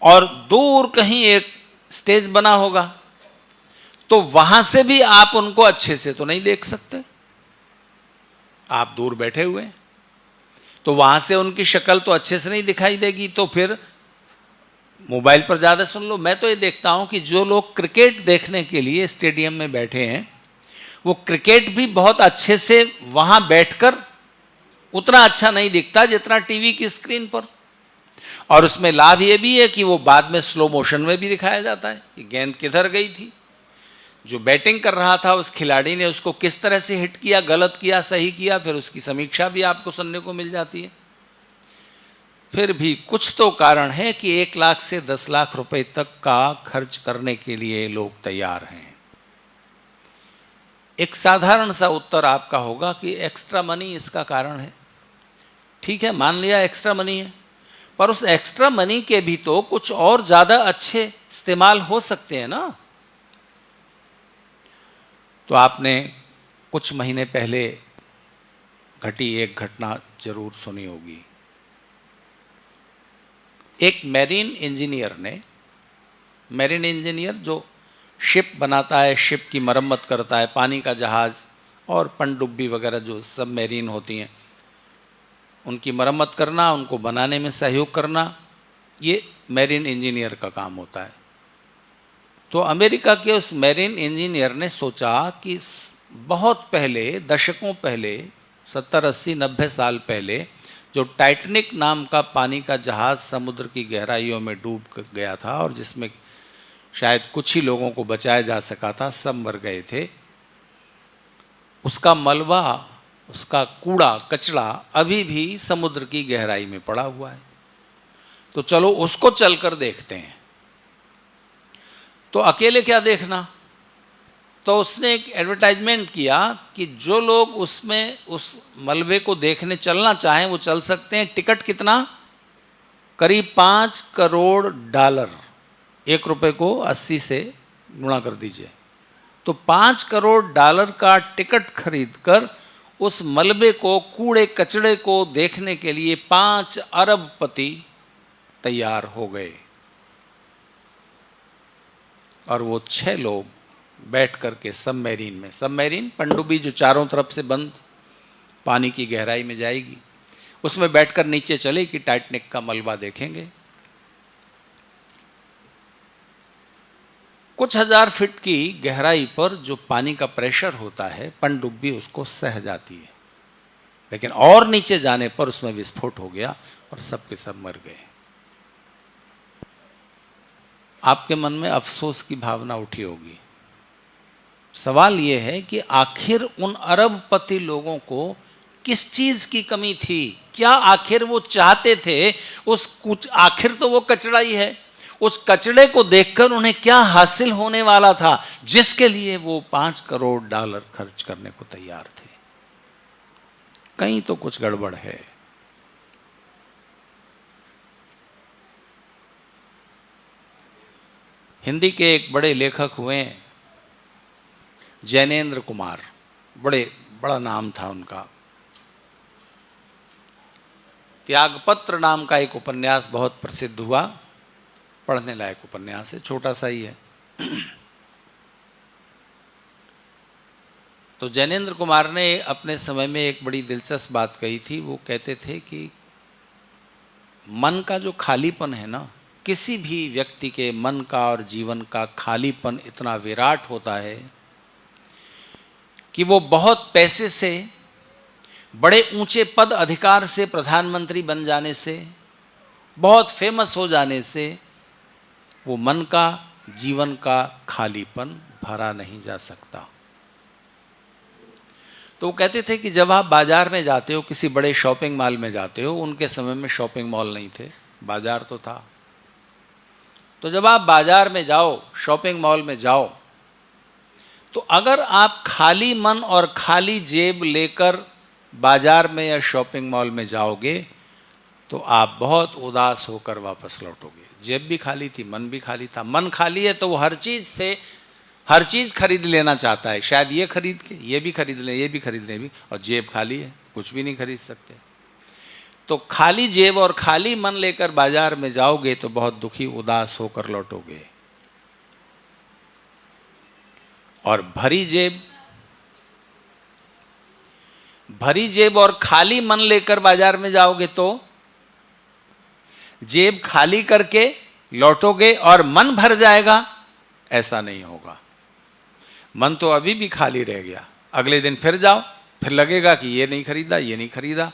और दूर कहीं एक स्टेज बना होगा, तो वहां से भी आप उनको अच्छे से तो नहीं देख सकते, आप दूर बैठे हुए हैं, तो वहां से उनकी शक्ल तो अच्छे से नहीं दिखाई देगी, तो फिर मोबाइल पर ज़्यादा सुन लो। मैं तो ये देखता हूं कि जो लोग क्रिकेट देखने के लिए स्टेडियम में बैठे हैं, वो क्रिकेट भी बहुत अच्छे से वहां बैठकर उतना अच्छा नहीं दिखता जितना टीवी की स्क्रीन पर। और उसमें लाभ ये भी है कि वो बाद में स्लो मोशन में भी दिखाया जाता है कि गेंद किधर गई थी, जो बैटिंग कर रहा था उस खिलाड़ी ने उसको किस तरह से हिट किया, गलत किया, सही किया, फिर उसकी समीक्षा भी आपको सुनने को मिल जाती है। फिर भी कुछ तो कारण है कि 1 लाख से 10 लाख रुपए तक का खर्च करने के लिए लोग तैयार हैं। एक साधारण सा उत्तर आपका होगा कि एक्स्ट्रा मनी इसका कारण है। ठीक है, मान लिया एक्स्ट्रा मनी है, पर उस एक्स्ट्रा मनी के भी तो कुछ और ज्यादा अच्छे इस्तेमाल हो सकते हैं ना। तो आपने कुछ महीने पहले घटी एक घटना जरूर सुनी होगी। एक मैरीन इंजीनियर जो शिप बनाता है, शिप की मरम्मत करता है, पानी का जहाज और पनडुब्बी वगैरह जो सबमरीन होती हैं, उनकी मरम्मत करना, उनको बनाने में सहयोग करना, ये मैरीन इंजीनियर का काम होता है। तो अमेरिका के उस मैरीन इंजीनियर ने सोचा कि बहुत पहले, दशकों पहले, 70, 80, 90 साल पहले, जो टाइटैनिक नाम का पानी का जहाज समुद्र की गहराइयों में डूब गया था और जिसमें शायद कुछ ही लोगों को बचाया जा सका था, सब मर गए थे, उसका मलबा, उसका कूड़ा कचरा अभी भी समुद्र की गहराई में पड़ा हुआ है। तो चलो उसको चलकर देखते हैं। तो अकेले क्या देखना, तो उसने एक एडवर्टाइजमेंट किया कि जो लोग उसमें उस मलबे को देखने चलना चाहें वो चल सकते हैं। टिकट कितना? करीब $5 करोड़। 1 रुपए को 80 से गुणा कर दीजिए, तो $5 करोड़ का टिकट खरीदकर उस मलबे को, कूड़े कचड़े को देखने के लिए 5 अरबपति तैयार हो गए। और वो 6 लोग बैठ करके सबमरीन पनडुब्बी जो चारों तरफ से बंद पानी की गहराई में जाएगी, उसमें बैठकर नीचे चले कि टाइटैनिक का मलबा देखेंगे। कुछ हजार फीट की गहराई पर जो पानी का प्रेशर होता है, पनडुब्बी उसको सह जाती है, लेकिन और नीचे जाने पर उसमें विस्फोट हो गया और सब के सब मर गए। आपके मन में अफसोस की भावना उठी होगी। सवाल यह है कि आखिर उन अरबपति लोगों को किस चीज की कमी थी? क्या आखिर वो चाहते थे? आखिर तो वो कचरा ही है। उस कचड़े को देखकर उन्हें क्या हासिल होने वाला था जिसके लिए वो $5 करोड़ खर्च करने को तैयार थे? कहीं तो कुछ गड़बड़ है। हिंदी के एक बड़े लेखक हुए जैनेन्द्र कुमार, बड़ा नाम था उनका। त्यागपत्र नाम का एक उपन्यास बहुत प्रसिद्ध हुआ, पढ़ने लायक उपन्यास है, छोटा सा ही है। तो जैनेन्द्र कुमार ने अपने समय में एक बड़ी दिलचस्प बात कही थी। वो कहते थे कि मन का जो खालीपन है ना, किसी भी व्यक्ति के मन का और जीवन का खालीपन इतना विराट होता है कि वो बहुत पैसे से, बड़े ऊंचे पद अधिकार से, प्रधानमंत्री बन जाने से, बहुत फेमस हो जाने से वो मन का, जीवन का खालीपन भरा नहीं जा सकता। तो वो कहते थे कि जब आप बाजार में जाते हो, किसी बड़े शॉपिंग मॉल में जाते हो, उनके समय में शॉपिंग मॉल नहीं थे, बाजार तो था। तो जब आप बाजार में जाओ, शॉपिंग मॉल में जाओ, तो अगर आप खाली मन और खाली जेब लेकर बाजार में या शॉपिंग मॉल में जाओगे तो आप बहुत उदास होकर वापस लौटोगे। जेब भी खाली थी, मन भी खाली था। मन खाली है तो वो हर चीज से, हर चीज खरीद लेना चाहता है, शायद ये खरीद के ये भी खरीद लें, ये भी खरीद लें भी, और जेब खाली है, कुछ भी नहीं खरीद सकते। तो खाली जेब और खाली मन लेकर बाजार में जाओगे तो बहुत दुखी उदास होकर लौटोगे। और भरी जेब और खाली मन लेकर बाजार में जाओगे तो जेब खाली करके लौटोगे और मन भर जाएगा, ऐसा नहीं होगा। मन तो अभी भी खाली रह गया, अगले दिन फिर जाओ, फिर लगेगा कि ये नहीं खरीदा, ये नहीं खरीदा।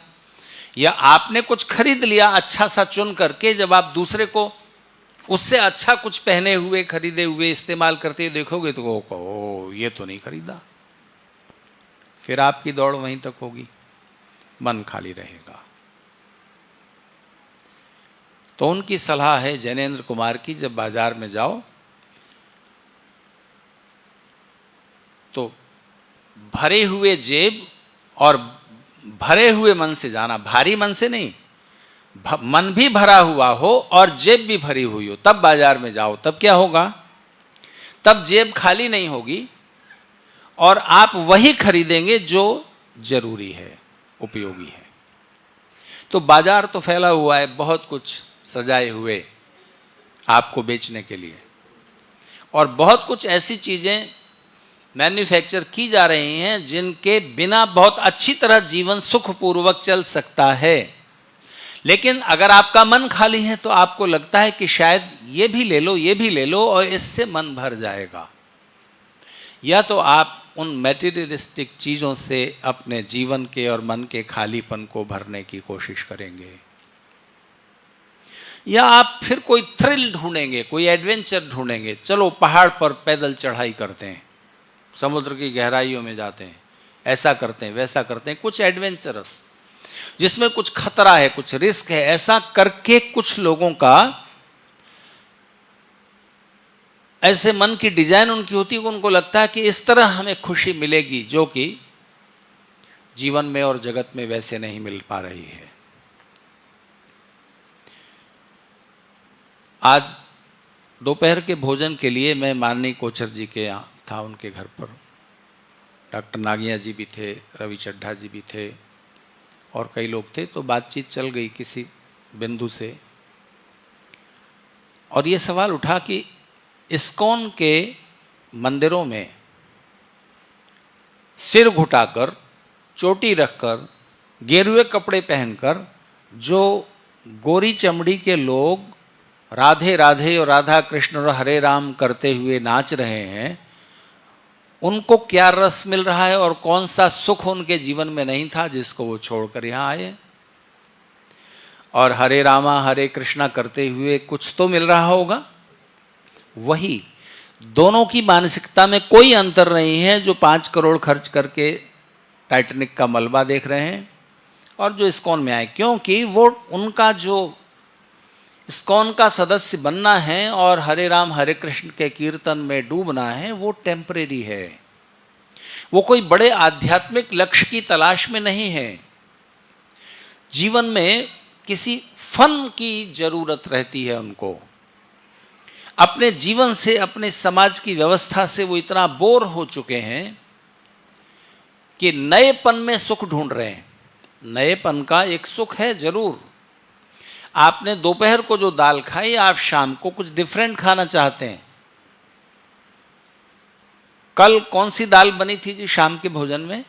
या आपने कुछ खरीद लिया अच्छा सा चुन करके, जब आप दूसरे को उससे अच्छा कुछ पहने हुए, खरीदे हुए इस्तेमाल करते हुए देखोगे तो वो कहो ये तो नहीं खरीदा, फिर आपकी दौड़ वहीं तक होगी, मन खाली रहेगा। तो उनकी सलाह है जैनेन्द्र कुमार की, जब बाजार में जाओ तो भरे हुए जेब और भरे हुए मन से जाना, भारी मन से नहीं, मन भी भरा हुआ हो और जेब भी भरी हुई हो, तब बाजार में जाओ। तब क्या होगा, तब जेब खाली नहीं होगी और आप वही खरीदेंगे जो जरूरी है, उपयोगी है। तो बाजार तो फैला हुआ है बहुत कुछ सजाए हुए आपको बेचने के लिए, और बहुत कुछ ऐसी चीजें मैन्युफैक्चर की जा रही हैं जिनके बिना बहुत अच्छी तरह जीवन सुखपूर्वक चल सकता है। लेकिन अगर आपका मन खाली है तो आपको लगता है कि शायद ये भी ले लो, ये भी ले लो, और इससे मन भर जाएगा। या तो आप उन मैटेरियलिस्टिक चीज़ों से अपने जीवन के और मन के खालीपन को भरने की कोशिश करेंगे, या आप फिर कोई थ्रिल ढूंढेंगे, कोई एडवेंचर ढूंढेंगे। चलो पहाड़ पर पैदल चढ़ाई करते हैं, समुद्र की गहराइयों में जाते हैं, ऐसा करते हैं, वैसा करते हैं, कुछ एडवेंचरस जिसमें कुछ खतरा है, कुछ रिस्क है। ऐसा करके कुछ लोगों का ऐसे मन की डिजाइन उनकी होती है कि उनको लगता है कि इस तरह हमें खुशी मिलेगी, जो कि जीवन में और जगत में वैसे नहीं मिल पा रही है। आज दोपहर के भोजन के लिए मैं माननीय कोचर जी के यहाँ था, उनके घर पर डॉक्टर नागिया जी भी थे, रवि चड्ढा जी भी थे और कई लोग थे। तो बातचीत चल गई किसी बिंदु से, और ये सवाल उठा कि इस्कॉन के मंदिरों में सिर घुटाकर, चोटी रखकर, गेरुए कपड़े पहनकर जो गोरी चमड़ी के लोग राधे राधे और राधा कृष्ण और हरे राम करते हुए नाच रहे हैं, उनको क्या रस मिल रहा है और कौन सा सुख उनके जीवन में नहीं था जिसको वो छोड़कर यहाँ आए। और हरे रामा हरे कृष्णा करते हुए कुछ तो मिल रहा होगा। वही दोनों की मानसिकता में कोई अंतर नहीं है, जो 5 करोड़ खर्च करके टाइटैनिक का मलबा देख रहे हैं और जो इस्कॉन में आए, क्योंकि वो उनका जो इस्कॉन का सदस्य बनना है और हरे राम हरे कृष्ण के कीर्तन में डूबना है, वो टेम्परेरी है। वो कोई बड़े आध्यात्मिक लक्ष्य की तलाश में नहीं है। जीवन में किसी फन की जरूरत रहती है उनको। अपने जीवन से, अपने समाज की व्यवस्था से वो इतना बोर हो चुके हैं कि नएपन में सुख ढूंढ रहे हैं। नएपन का एक सुख है जरूर। आपने दोपहर को जो दाल खाई, आप शाम को कुछ डिफरेंट खाना चाहते हैं। कल कौन सी दाल बनी थी जी शाम के भोजन में?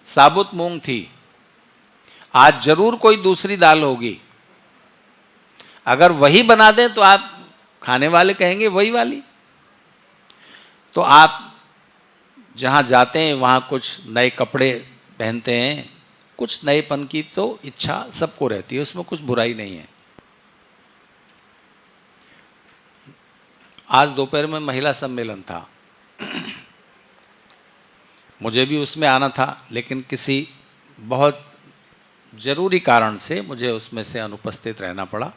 साबुत मूंग थी। आज जरूर कोई दूसरी दाल होगी। अगर वही बना दें तो आप खाने वाले कहेंगे वही वाली। तो आप जहां जाते हैं वहां कुछ नए कपड़े पहनते हैं, कुछ नएपन की तो इच्छा सबको रहती है, उसमें कुछ बुराई नहीं है। आज दोपहर में महिला सम्मेलन था, मुझे भी उसमें आना था, लेकिन किसी बहुत जरूरी कारण से मुझे उसमें से अनुपस्थित रहना पड़ा।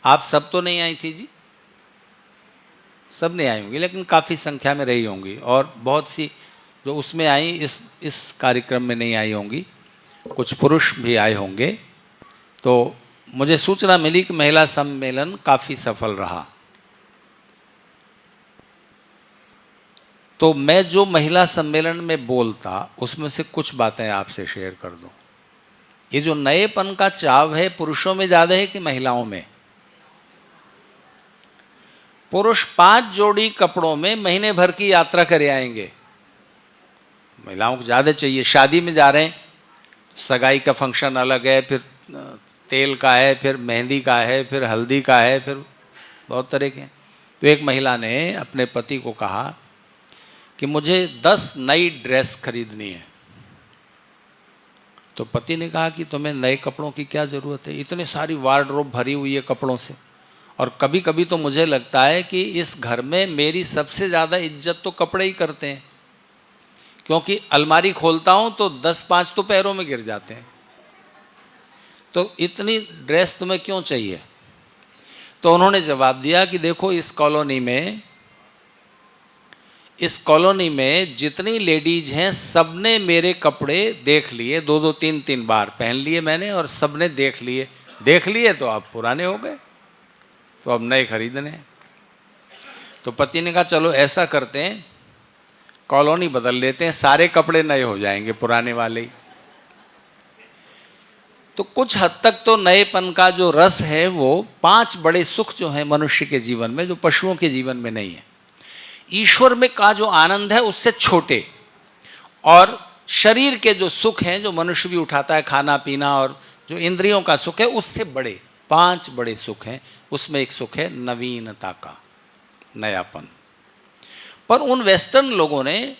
आप सब तो नहीं आई थी जी, सब नहीं आई होंगी, लेकिन काफ़ी संख्या में रही होंगी, और बहुत सी जो उसमें आई इस कार्यक्रम में नहीं आई होंगी। कुछ पुरुष भी आए होंगे। तो मुझे सूचना मिली कि महिला सम्मेलन काफ़ी सफल रहा। तो मैं जो महिला सम्मेलन में बोलता उसमें से कुछ बातें आपसे शेयर कर दूं। ये जो नएपन का चाव है पुरुषों में ज्यादा है कि महिलाओं में? पुरुष 5 जोड़ी कपड़ों में महीने भर की यात्रा करे आएंगे, महिलाओं को ज्यादा चाहिए। शादी में जा रहे हैं, सगाई का फंक्शन अलग है, फिर तेल का है, फिर मेहंदी का है, फिर हल्दी का है, फिर बहुत तरह के। तो एक महिला ने अपने पति को कहा कि मुझे 10 नई ड्रेस खरीदनी है। तो पति ने कहा कि तुम्हें नए कपड़ों की क्या जरूरत है, इतनी सारी वार्डरोब भरी हुई है कपड़ों से, और कभी कभी तो मुझे लगता है कि इस घर में मेरी सबसे ज्यादा इज्जत तो कपड़े ही करते हैं, क्योंकि अलमारी खोलता हूं तो 10-5 तो पैरों में गिर जाते हैं, तो इतनी ड्रेस तुम्हें क्यों चाहिए? तो उन्होंने जवाब दिया कि देखो इस कॉलोनी में जितनी लेडीज हैं सबने मेरे कपड़े देख लिए, 2-2 3-3 बार पहन लिए मैंने, और सबने देख लिए तो आप पुराने हो गए, तो अब नए खरीदने हैं। तो पति ने कहा चलो ऐसा करते हैं, कॉलोनी बदल लेते हैं, सारे कपड़े नए हो जाएंगे, पुराने वाले ही। तो कुछ हद तक तो नएपन का जो रस है वो 5 बड़े सुख जो हैं मनुष्य के जीवन में, जो पशुओं के जीवन में नहीं है। ईश्वर में का जो आनंद है उससे छोटे, और शरीर के जो सुख हैं जो मनुष्य भी उठाता है, खाना पीना और जो इंद्रियों का सुख है, उससे बड़े 5 बड़े सुख हैं। उसमें एक सुख है नवीनता का, नयापन। पर उन वेस्टर्न लोगों ने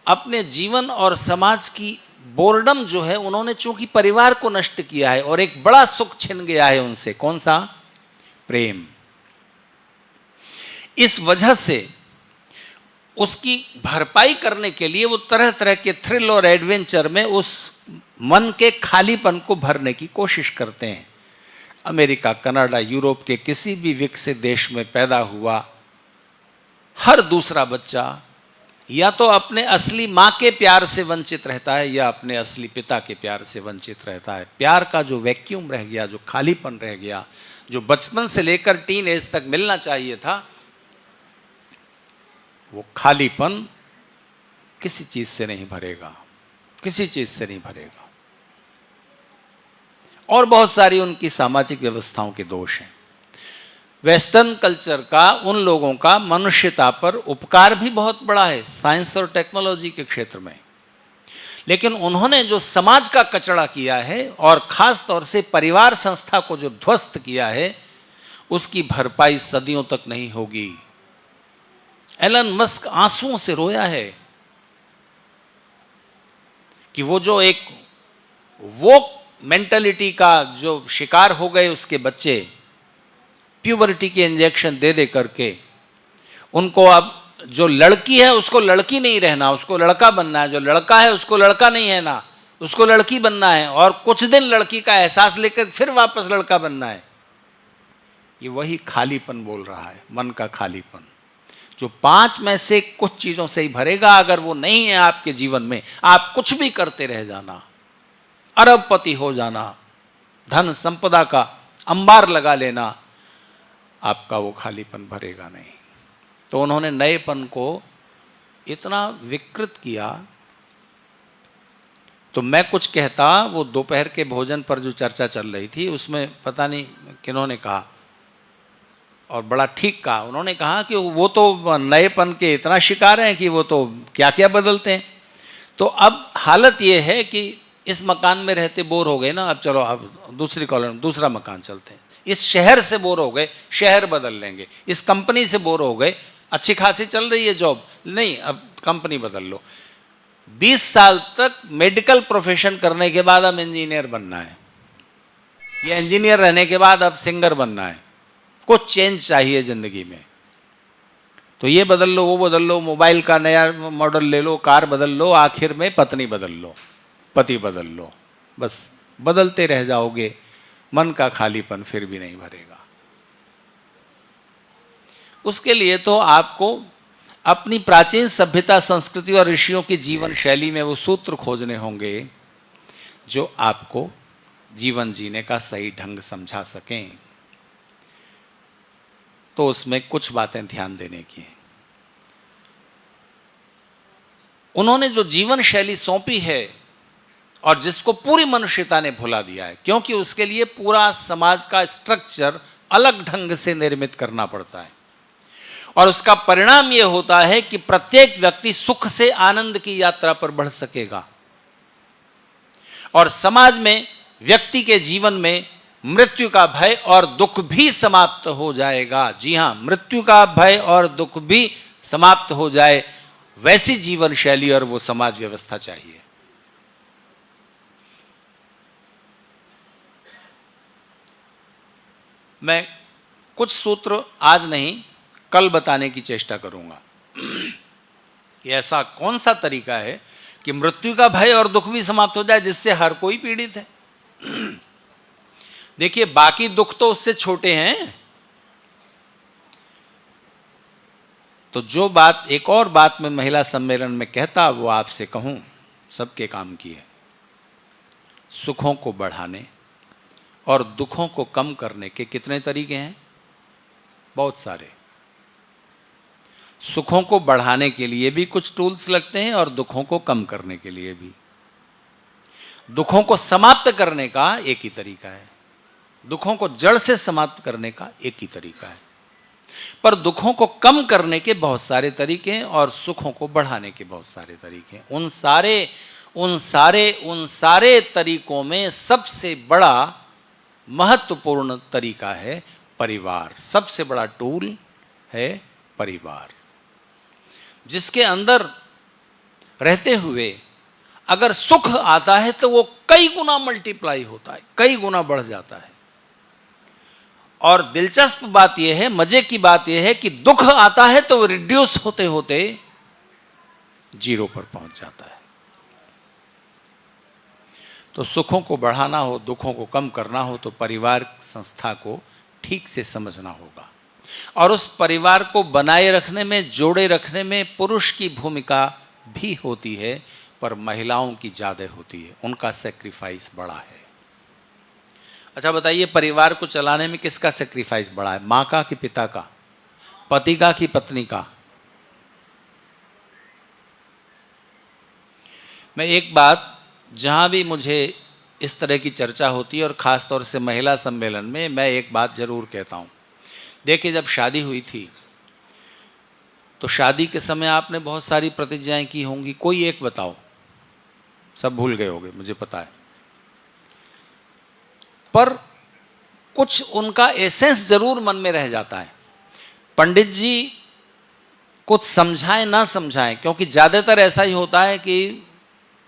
अपने जीवन और समाज की बोर्डम जो है, उन्होंने चूंकि परिवार को नष्ट किया है और एक बड़ा सुख छिन गया है उनसे, कौन सा? प्रेम। इस वजह से उसकी भरपाई करने के लिए वो तरह तरह के थ्रिल और एडवेंचर में उस मन के खालीपन को भरने की कोशिश करते हैं। अमेरिका, कनाडा, यूरोप के किसी भी विकसित देश में पैदा हुआ हर दूसरा बच्चा या तो अपने असली माँ के प्यार से वंचित रहता है या अपने असली पिता के प्यार से वंचित रहता है। प्यार का जो वैक्यूम रह गया, जो खालीपन रह गया, जो बचपन से लेकर टीन एज तक मिलना चाहिए था, वो खालीपन किसी चीज से नहीं भरेगा, किसी चीज से नहीं भरेगा। और बहुत सारी उनकी सामाजिक व्यवस्थाओं के दोष हैं। वेस्टर्न कल्चर का उन लोगों का मनुष्यता पर उपकार भी बहुत बड़ा है साइंस और टेक्नोलॉजी के क्षेत्र में, लेकिन उन्होंने जो समाज का कचड़ा किया है और खास तौर से परिवार संस्था को जो ध्वस्त किया है, उसकी भरपाई सदियों तक नहीं होगी। एलन मस्क आंसुओं से रोया है कि वो जो एक वो मेंटालिटी का जो शिकार हो गए उसके बच्चे, प्यूबर्टी के इंजेक्शन दे दे करके उनको, अब जो लड़की है उसको लड़की नहीं रहना, उसको लड़का बनना है, जो लड़का है उसको लड़का नहीं है ना, उसको लड़की बनना है, और कुछ दिन लड़की का एहसास लेकर फिर वापस लड़का बनना है। ये वही खालीपन बोल रहा है, मन का खालीपन, जो 5 में से कुछ चीजों से ही भरेगा। अगर वो नहीं है आपके जीवन में, आप कुछ भी करते रह जाना, अरबपति हो जाना, धन संपदा का अंबार लगा लेना, आपका वो खालीपन भरेगा नहीं। तो उन्होंने नएपन को इतना विकृत किया। तो मैं कुछ कहता, वो दोपहर के भोजन पर जो चर्चा चल रही थी उसमें पता नहीं किन्होंने कहा, और बड़ा ठीक कहा, उन्होंने कहा कि वो तो नएपन के इतना शिकार हैं कि वो तो क्या क्या बदलते हैं। तो अब हालत ये है कि इस मकान में रहते बोर हो गए ना, अब चलो अब दूसरी कॉलोनी, दूसरा मकान चलते हैं। इस शहर से बोर हो गए, शहर बदल लेंगे। इस कंपनी से बोर हो गए, अच्छी खासी चल रही है जॉब, नहीं अब कंपनी बदल लो। 20 साल तक मेडिकल प्रोफेशन करने के बाद अब इंजीनियर बनना है, या इंजीनियर रहने के बाद अब सिंगर बनना है। कुछ चेंज चाहिए जिंदगी में, तो ये बदल लो, वो बदल लो, मोबाइल का नया मॉडल ले लो, कार बदल लो, आखिर में पत्नी बदल लो, पति बदल लो, बस बदलते रह जाओगे, मन का खालीपन फिर भी नहीं भरेगा। उसके लिए तो आपको अपनी प्राचीन सभ्यता, संस्कृति और ऋषियों की जीवन शैली में वो सूत्र खोजने होंगे जो आपको जीवन जीने का सही ढंग समझा सकें। तो उसमें कुछ बातें ध्यान देने की हैं। उन्होंने जो जीवन शैली सौंपी है और जिसको पूरी मनुष्यता ने भुला दिया है, क्योंकि उसके लिए पूरा समाज का स्ट्रक्चर अलग ढंग से निर्मित करना पड़ता है। और उसका परिणाम यह होता है कि प्रत्येक व्यक्ति सुख से आनंद की यात्रा पर बढ़ सकेगा और समाज में, व्यक्ति के जीवन में मृत्यु का भय और दुख भी समाप्त हो जाएगा। जी हां, मृत्यु का भय और दुख भी समाप्त हो जाए, वैसी जीवन शैली और वो समाज व्यवस्था चाहिए। मैं कुछ सूत्र आज नहीं, कल बताने की चेष्टा करूंगा कि ऐसा कौन सा तरीका है कि मृत्यु का भय और दुख भी समाप्त हो जाए, जिससे हर कोई पीड़ित है। देखिए, बाकी दुख तो उससे छोटे हैं। तो जो बात, एक और बात मैं महिला सम्मेलन में कहता, वो आपसे कहूं, सबके काम की है। सुखों को बढ़ाने और दुखों को कम करने के कितने तरीके हैं? बहुत सारे। सुखों को बढ़ाने के लिए भी कुछ टूल्स लगते हैं और दुखों को कम करने के लिए भी। दुखों को समाप्त करने का एक ही तरीका है, दुखों को जड़ से समाप्त करने का एक ही तरीका है, पर दुखों को कम करने के बहुत सारे तरीके हैं और सुखों को बढ़ाने के बहुत सारे तरीके हैं। उन सारे तरीकों में सबसे बड़ा महत्वपूर्ण तरीका है परिवार। सबसे बड़ा टूल है परिवार, जिसके अंदर रहते हुए अगर सुख आता है तो वो कई गुना मल्टीप्लाई होता है, कई गुना बढ़ जाता है। और दिलचस्प बात यह है, मजे की बात यह है कि दुख आता है तो वो रिड्यूस होते होते जीरो पर पहुंच जाता है। तो सुखों को बढ़ाना हो, दुखों को कम करना हो, तो परिवार संस्था को ठीक से समझना होगा। और उस परिवार को बनाए रखने में, जोड़े रखने में पुरुष की भूमिका भी होती है, पर महिलाओं की ज्यादा होती है, उनका सेक्रीफाइस बड़ा है। अच्छा बताइए, परिवार को चलाने में किसका सेक्रीफाइस बड़ा है? मां का कि पिता का? पति का कि पत्नी का? मैं एक बात, जहां भी मुझे इस तरह की चर्चा होती है और खासतौर से महिला सम्मेलन में, मैं एक बात जरूर कहता हूं। देखिए, जब शादी हुई थी तो शादी के समय आपने बहुत सारी प्रतिज्ञाएं की होंगी, कोई एक बताओ। सब भूल गए होंगे, मुझे पता है, पर कुछ उनका एसेंस जरूर मन में रह जाता है। पंडित जी कुछ समझाएं ना समझाएं, क्योंकि ज्यादातर ऐसा ही होता है कि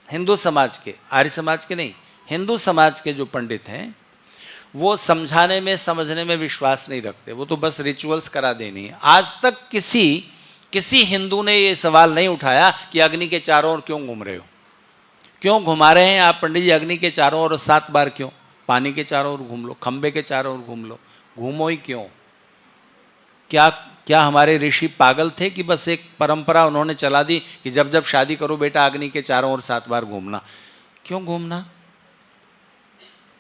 हिंदू समाज के, आर्य समाज के नहीं, हिंदू समाज के जो पंडित हैं वो समझाने में, समझने में विश्वास नहीं रखते, वो तो बस रिचुअल्स करा देनी है। आज तक किसी हिंदू ने ये सवाल नहीं उठाया कि अग्नि के चारों ओर क्यों घूम रहे हो, क्यों घुमा रहे हैं आप पंडित जी अग्नि के चारों ओर 7 बार? क्यों? पानी के चारों ओर घूम लो, खंबे के चारों ओर घूम लो, घूमो ही क्यों? क्या हमारे ऋषि पागल थे कि बस एक परंपरा उन्होंने चला दी कि जब जब शादी करो बेटा अग्नि के चारों ओर 7 बार घूमना? क्यों घूमना?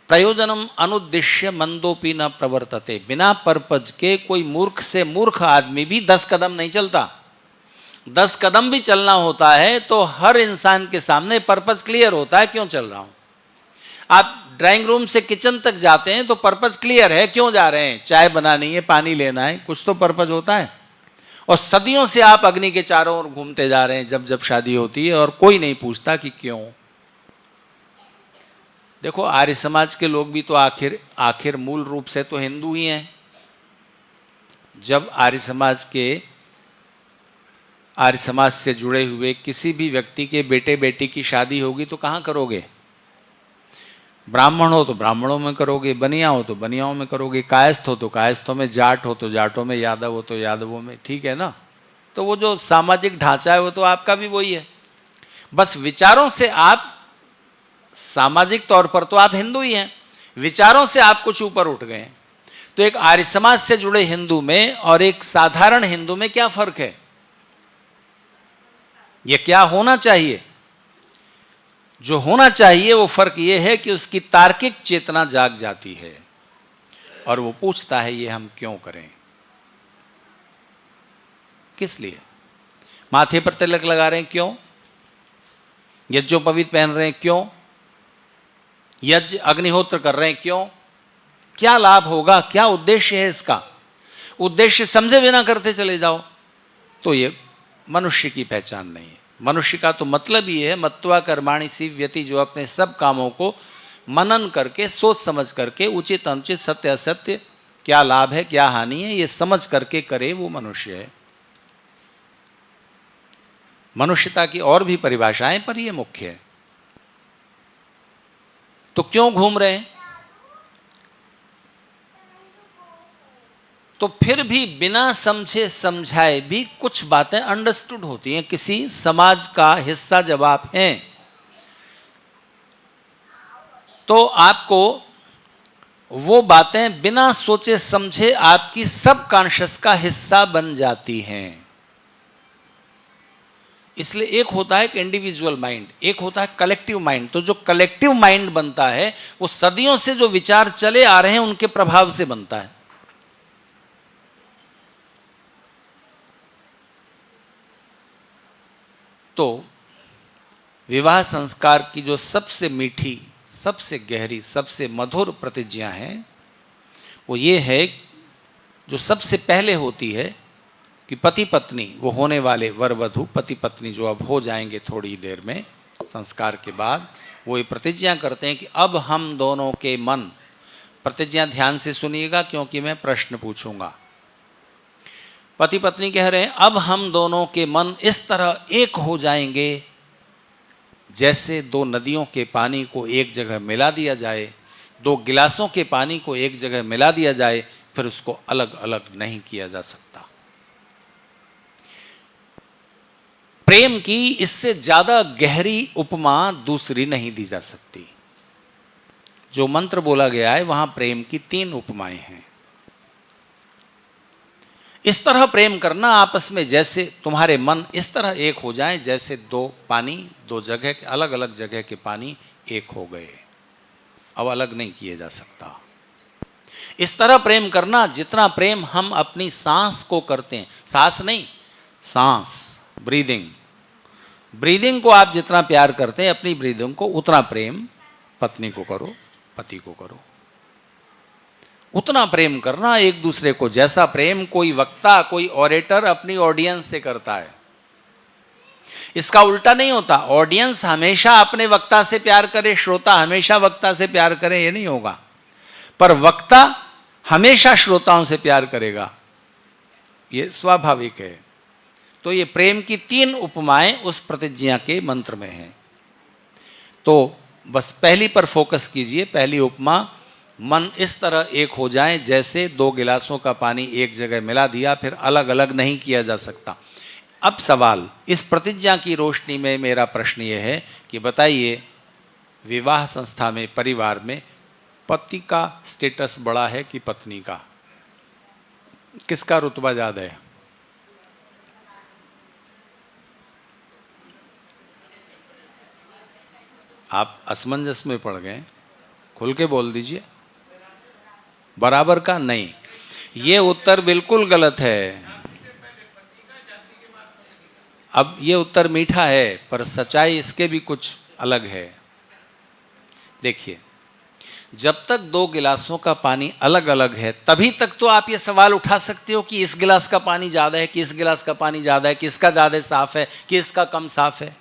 प्रयोजनम अनुद्देश्य मंदोपि न प्रवर्तते। बिना पर्पज के कोई मूर्ख से मूर्ख आदमी भी 10 कदम नहीं चलता। 10 कदम भी चलना होता है तो हर इंसान के सामने पर्पज क्लियर होता है, क्यों चल रहा हूं। आप ड्राइंग रूम से किचन तक जाते हैं तो पर्पज क्लियर है, क्यों जा रहे हैं? चाय बनानी है, पानी लेना है, कुछ तो पर्पज होता है। और सदियों से आप अग्नि के चारों ओर घूमते जा रहे हैं जब जब शादी होती है, और कोई नहीं पूछता कि क्यों। देखो, आर्य समाज के लोग भी तो आखिर मूल रूप से तो हिंदू ही हैं। जब आर्य समाज से जुड़े हुए किसी भी व्यक्ति के बेटे बेटी की शादी होगी तो कहाँ करोगे? ब्राह्मण हो तो ब्राह्मणों में करोगे, बनिया हो तो बनियाओं में करोगे, कायस्थ हो तो कायस्थों में, जाट हो तो जाटों में, यादव हो तो यादवों में, ठीक है ना? तो वो जो सामाजिक ढांचा है वो तो आपका भी वही है। बस विचारों से आप, सामाजिक तौर पर तो आप हिंदू ही हैं, विचारों से आप कुछ ऊपर उठ गए। तो एक आर्य समाज से जुड़े हिंदू में और एक साधारण हिंदू में क्या फर्क है? ये क्या होना चाहिए? जो होना चाहिए वो फर्क ये है कि उसकी तार्किक चेतना जाग जाती है और वो पूछता है ये हम क्यों करें, किस लिए? माथे पर तिलक लगा रहे हैं, क्यों? यज्ञोपवीत पहन रहे हैं क्यों? यज्ञ अग्निहोत्र कर रहे हैं क्यों? क्या लाभ होगा, क्या उद्देश्य है इसका? उद्देश्य समझे बिना करते चले जाओ तो ये मनुष्य की पहचान नहीं है। मनुष्य का तो मतलब ही है मत्वा कर्माणि सीव्यति, जो अपने सब कामों को मनन करके, सोच समझ करके, उचित अनुचित, सत्य असत्य, क्या लाभ है क्या हानि है, ये समझ करके करे, वो मनुष्य है। मनुष्यता की और भी परिभाषाएं, पर ये मुख्य है। तो क्यों घूम रहे हैं? तो फिर भी बिना समझे समझाए भी कुछ बातें अंडरस्टूड होती हैं। किसी समाज का हिस्सा जब आप हैं तो आपको वो बातें बिना सोचे समझे आपकी सब कॉन्शियस का हिस्सा बन जाती हैं। इसलिए एक होता है इंडिविजुअल माइंड, एक होता है कलेक्टिव माइंड। तो जो कलेक्टिव माइंड बनता है वो सदियों से जो विचार चले आ रहे हैं उनके प्रभाव से बनता है। तो विवाह संस्कार की जो सबसे मीठी, सबसे गहरी, सबसे मधुर प्रतिज्ञा है वो ये है, जो सबसे पहले होती है कि पति पत्नी, वो होने वाले वर वधू पति पत्नी जो अब हो जाएंगे थोड़ी देर में संस्कार के बाद, वो ये प्रतिज्ञा करते हैं कि अब हम दोनों के मन, प्रतिज्ञा ध्यान से सुनिएगा क्योंकि मैं प्रश्न पूछूंगा। पति पत्नी कह रहे हैं अब हम दोनों के मन इस तरह एक हो जाएंगे जैसे दो नदियों के पानी को एक जगह मिला दिया जाए, दो गिलासों के पानी को एक जगह मिला दिया जाए, फिर उसको अलग अलग नहीं किया जा सकता। प्रेम की इससे ज्यादा गहरी उपमा दूसरी नहीं दी जा सकती। जो मंत्र बोला गया है वहां प्रेम की 3 उपमाएं हैं। इस तरह प्रेम करना आपस में, जैसे तुम्हारे मन इस तरह एक हो जाएं जैसे दो पानी, दो जगह के, अलग अलग जगह के पानी एक हो गए, अब अलग नहीं किए जा सकता। इस तरह प्रेम करना जितना प्रेम हम अपनी सांस को करते हैं, सांस नहीं, सांस, ब्रीदिंग, ब्रीदिंग को आप जितना प्यार करते हैं अपनी ब्रीदिंग को, उतना प्रेम पत्नी को करो, पति को करो, उतना प्रेम करना एक दूसरे को। जैसा प्रेम कोई वक्ता, कोई ऑरेटर अपनी ऑडियंस से करता है, इसका उल्टा नहीं होता। ऑडियंस हमेशा अपने वक्ता से प्यार करे, श्रोता हमेशा वक्ता से प्यार करे, ये नहीं होगा। पर वक्ता हमेशा श्रोताओं से प्यार करेगा, ये स्वाभाविक है। तो ये प्रेम की 3 उपमाएं उस प्रतिज्ञा के मंत्र में हैं। तो बस पहली पर फोकस कीजिए। पहली उपमा, मन इस तरह एक हो जाए जैसे 2 गिलासों का पानी एक जगह मिला दिया, फिर अलग अलग नहीं किया जा सकता। अब सवाल, इस प्रतिज्ञा की रोशनी में मेरा प्रश्न ये है कि बताइए, विवाह संस्था में, परिवार में पति का स्टेटस बड़ा है कि पत्नी का? किसका रुतबा ज्यादा है? आप असमंजस में पड़ गए, खुल के बोल दीजिए। बराबर का नहीं, ये उत्तर बिल्कुल गलत है। अब ये उत्तर मीठा है पर सच्चाई इसके भी कुछ अलग है। देखिए, जब तक 2 गिलासों का पानी अलग अलग है तभी तक तो आप ये सवाल उठा सकते हो कि इस गिलास का पानी ज्यादा है कि इस गिलास का पानी ज्यादा है, कि इसका ज्यादा साफ है कि इसका कम साफ है।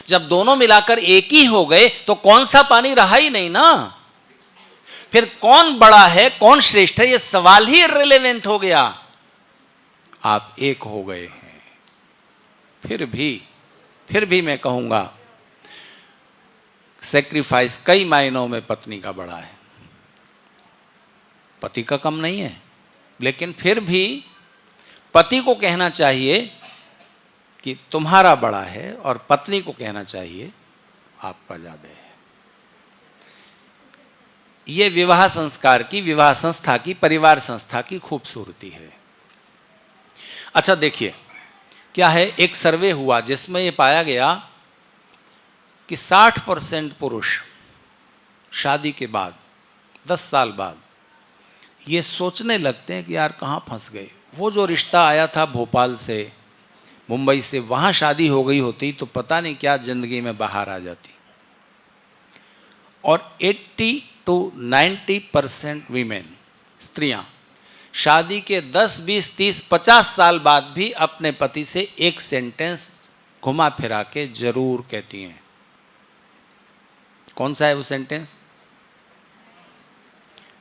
जब दोनों मिलाकर एक ही हो गए तो कौन सा पानी रहा ही नहीं ना। फिर कौन बड़ा है, कौन श्रेष्ठ है, यह सवाल ही इर्रिलेवेंट हो गया। आप एक हो गए हैं। फिर भी मैं कहूंगा सैक्रिफाइस कई मायनों में पत्नी का बड़ा है, पति का कम नहीं है। लेकिन फिर भी पति को कहना चाहिए कि तुम्हारा बड़ा है और पत्नी को कहना चाहिए आपका ज्यादा है। यह विवाह संस्कार की, विवाह संस्था की, परिवार संस्था की खूबसूरती है। अच्छा देखिए, क्या है, एक सर्वे हुआ जिसमें यह पाया गया कि 60% पुरुष शादी के बाद 10 साल बाद ये सोचने लगते हैं कि यार कहाँ फंस गए। वो जो रिश्ता आया था भोपाल से, मुंबई से, वहाँ शादी हो गई होती तो पता नहीं क्या जिंदगी में बाहर आ जाती। और 80 to 90% वीमेन, स्त्रियां, शादी के 10, 20, 30, 50 साल बाद भी अपने पति से एक सेंटेंस घुमा फिरा के जरूर कहती हैं। कौन सा है वो सेंटेंस?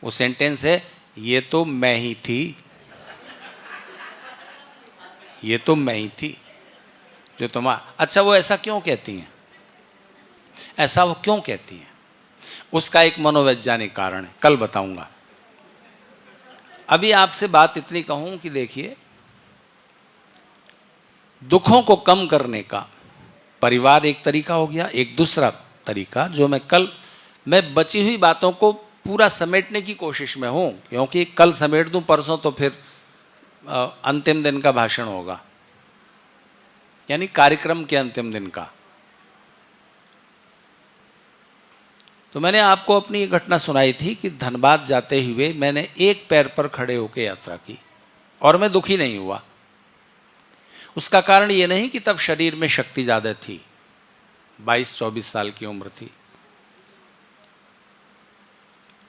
वो सेंटेंस है, ये तो मैं ही थी, ये तो मैं ही थी जो तुम्हारा। अच्छा, वो ऐसा क्यों कहती हैं? ऐसा वो क्यों कहती हैं? उसका एक मनोवैज्ञानिक कारण है, कल बताऊंगा। अभी आपसे बात इतनी कहूं कि देखिए, दुखों को कम करने का परिवार एक तरीका हो गया। एक दूसरा तरीका जो मैं बची हुई बातों को पूरा समेटने की कोशिश में हूं, क्योंकि कल समेट दूं, परसों तो फिर अंतिम दिन का भाषण होगा, यानी कार्यक्रम के अंतिम दिन का। तो मैंने आपको अपनी घटना सुनाई थी कि धनबाद जाते हुए मैंने एक पैर पर खड़े होकर यात्रा की और मैं दुखी नहीं हुआ। उसका कारण ये नहीं कि तब शरीर में शक्ति ज्यादा थी, 22-24 साल की उम्र थी।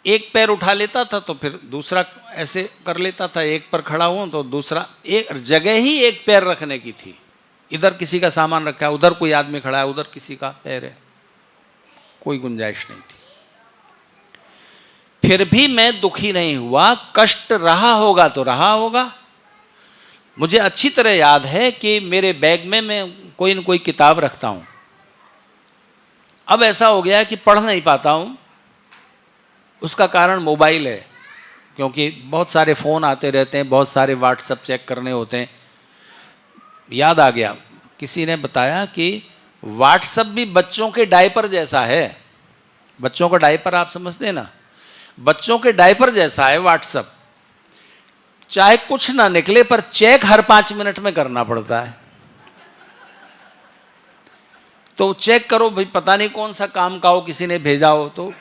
एक पैर उठा लेता था तो फिर दूसरा ऐसे कर लेता था, एक पर खड़ा हूं तो दूसरा, एक जगह ही एक पैर रखने की थी। इधर किसी का सामान रखा है, उधर कोई आदमी खड़ा है, उधर किसी का पैर है, कोई गुंजाइश नहीं थी। फिर भी मैं दुखी नहीं हुआ। कष्ट रहा होगा तो रहा होगा। मुझे अच्छी तरह याद है कि मेरे बैग में मैं कोई न कोई किताब रखता हूं। अब ऐसा हो गया है कि पढ़ नहीं पाता हूं। उसका कारण मोबाइल है, क्योंकि बहुत सारे फ़ोन आते रहते हैं, बहुत सारे व्हाट्सएप चेक करने होते हैं। याद आ गया, किसी ने बताया कि व्हाट्सएप भी बच्चों के डायपर जैसा है। बच्चों का डायपर आप समझते हैं ना, बच्चों के डायपर जैसा है व्हाट्सएप। चाहे कुछ ना निकले पर चेक हर 5 मिनट में करना पड़ता है। तो चेक करो भाई, पता नहीं कौन सा काम का हो, किसी ने भेजा हो, तो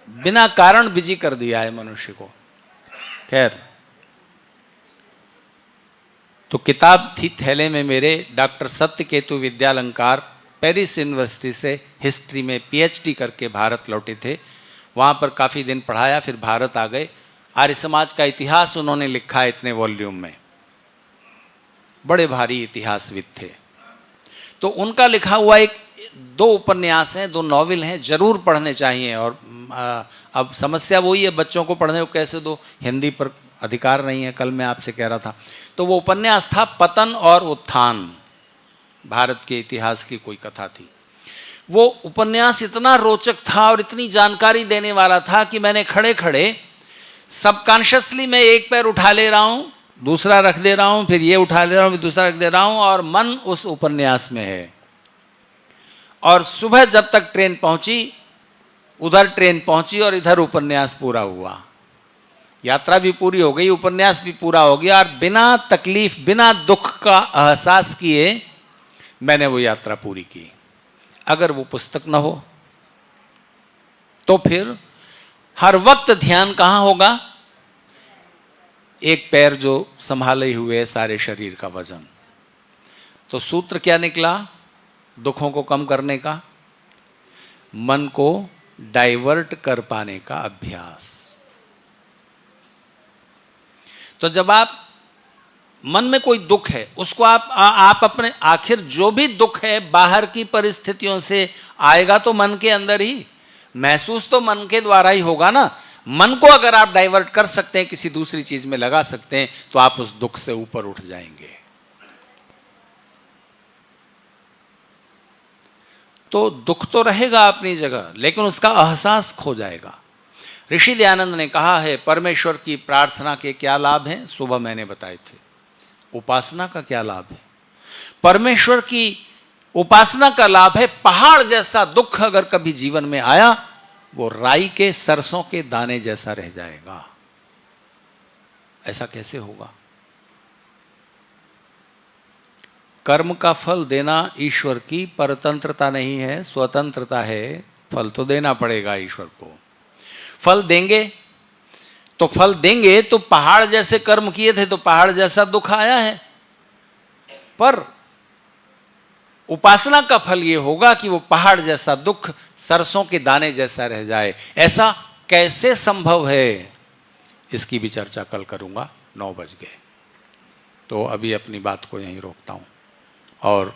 बिना कारण बिजी कर दिया है मनुष्य को। खैर, तो किताब थी थैले में मेरे, डॉक्टर सत्यकेतु विद्यालंकार, पेरिस यूनिवर्सिटी से हिस्ट्री में पीएचडी करके भारत लौटे थे। वहाँ पर काफ़ी दिन पढ़ाया, फिर भारत आ गए। आर्य समाज का इतिहास उन्होंने लिखा है इतने वॉल्यूम में, बड़े भारी इतिहासविद थे। तो उनका लिखा हुआ 2 उपन्यास हैं, 2 नॉवेल हैं, जरूर पढ़ने चाहिए। और अब समस्या वही है, बच्चों को पढ़ने को कैसे दो, हिंदी पर अधिकार नहीं है, कल मैं आपसे कह रहा था। तो वो उपन्यास था पतन और उत्थान, भारत के इतिहास की कोई कथा थी। वो उपन्यास इतना रोचक था और इतनी जानकारी देने वाला था कि मैंने खड़े खड़े सबकॉन्शियसली मैं एक पैर उठा ले रहा हूं, दूसरा रख दे रहा हूं, फिर ये उठा ले रहा हूं, फिर दूसरा रख दे रहा हूं, और मन उस उपन्यास में है। और सुबह जब तक ट्रेन पहुंची, उधर ट्रेन पहुंची और इधर उपन्यास पूरा हुआ। यात्रा भी पूरी हो गई, उपन्यास भी पूरा हो गया, और बिना तकलीफ, बिना दुख का एहसास किए मैंने वो यात्रा पूरी की। अगर वो पुस्तक न हो तो फिर हर वक्त ध्यान कहां होगा? एक पैर जो संभाले हुए सारे शरीर का वजन। तो सूत्र क्या निकला दुखों को कम करने का? मन को डाइवर्ट कर पाने का अभ्यास। तो जब आप मन में कोई दुख है, उसको आप अपने, आखिर जो भी दुख है बाहर की परिस्थितियों से आएगा तो मन के अंदर ही, महसूस तो मन के द्वारा ही होगा ना। मन को अगर आप डाइवर्ट कर सकते हैं, किसी दूसरी चीज में लगा सकते हैं, तो आप उस दुख से ऊपर उठ जाएंगे। तो दुख तो रहेगा अपनी जगह, लेकिन उसका एहसास खो जाएगा। ऋषि दयानंद ने कहा है, परमेश्वर की प्रार्थना के क्या लाभ हैं? सुबह मैंने बताए थे। उपासना का क्या लाभ है? परमेश्वर की उपासना का लाभ है, पहाड़ जैसा दुख अगर कभी जीवन में आया, वो राई के, सरसों के दाने जैसा रह जाएगा। ऐसा कैसे होगा? कर्म का फल देना ईश्वर की परतंत्रता नहीं है, स्वतंत्रता है। फल तो देना पड़ेगा ईश्वर को। फल देंगे तो पहाड़ जैसे कर्म किए थे तो पहाड़ जैसा दुख आया है। पर उपासना का फल ये होगा कि वो पहाड़ जैसा दुख सरसों के दाने जैसा रह जाए। ऐसा कैसे संभव है, इसकी भी चर्चा कल करूंगा। 9 बज गए, तो अभी अपनी बात को यहीं रोकता हूं और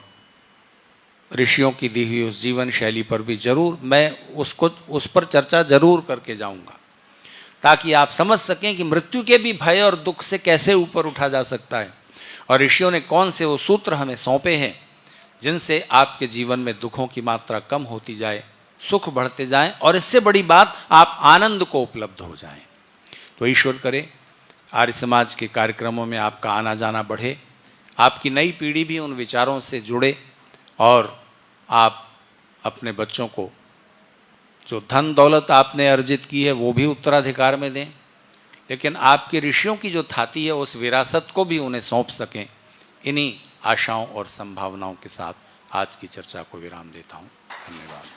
ऋषियों की दी हुई उस जीवन शैली पर भी जरूर मैं उस पर चर्चा जरूर करके जाऊंगा, ताकि आप समझ सकें कि मृत्यु के भी भय और दुख से कैसे ऊपर उठा जा सकता है, और ऋषियों ने कौन से वो सूत्र हमें सौंपे हैं जिनसे आपके जीवन में दुखों की मात्रा कम होती जाए, सुख बढ़ते जाएं, और इससे बड़ी बात आप आनंद को उपलब्ध हो जाएं। तो ईश्वर करे आर्य समाज के कार्यक्रमों में आपका आना जाना बढ़े, आपकी नई पीढ़ी भी उन विचारों से जुड़े, और आप अपने बच्चों को जो धन दौलत आपने अर्जित की है वो भी उत्तराधिकार में दें, लेकिन आपके ऋषियों की जो थाती है उस विरासत को भी उन्हें सौंप सकें। इन्हीं आशाओं और संभावनाओं के साथ आज की चर्चा को विराम देता हूँ। धन्यवाद।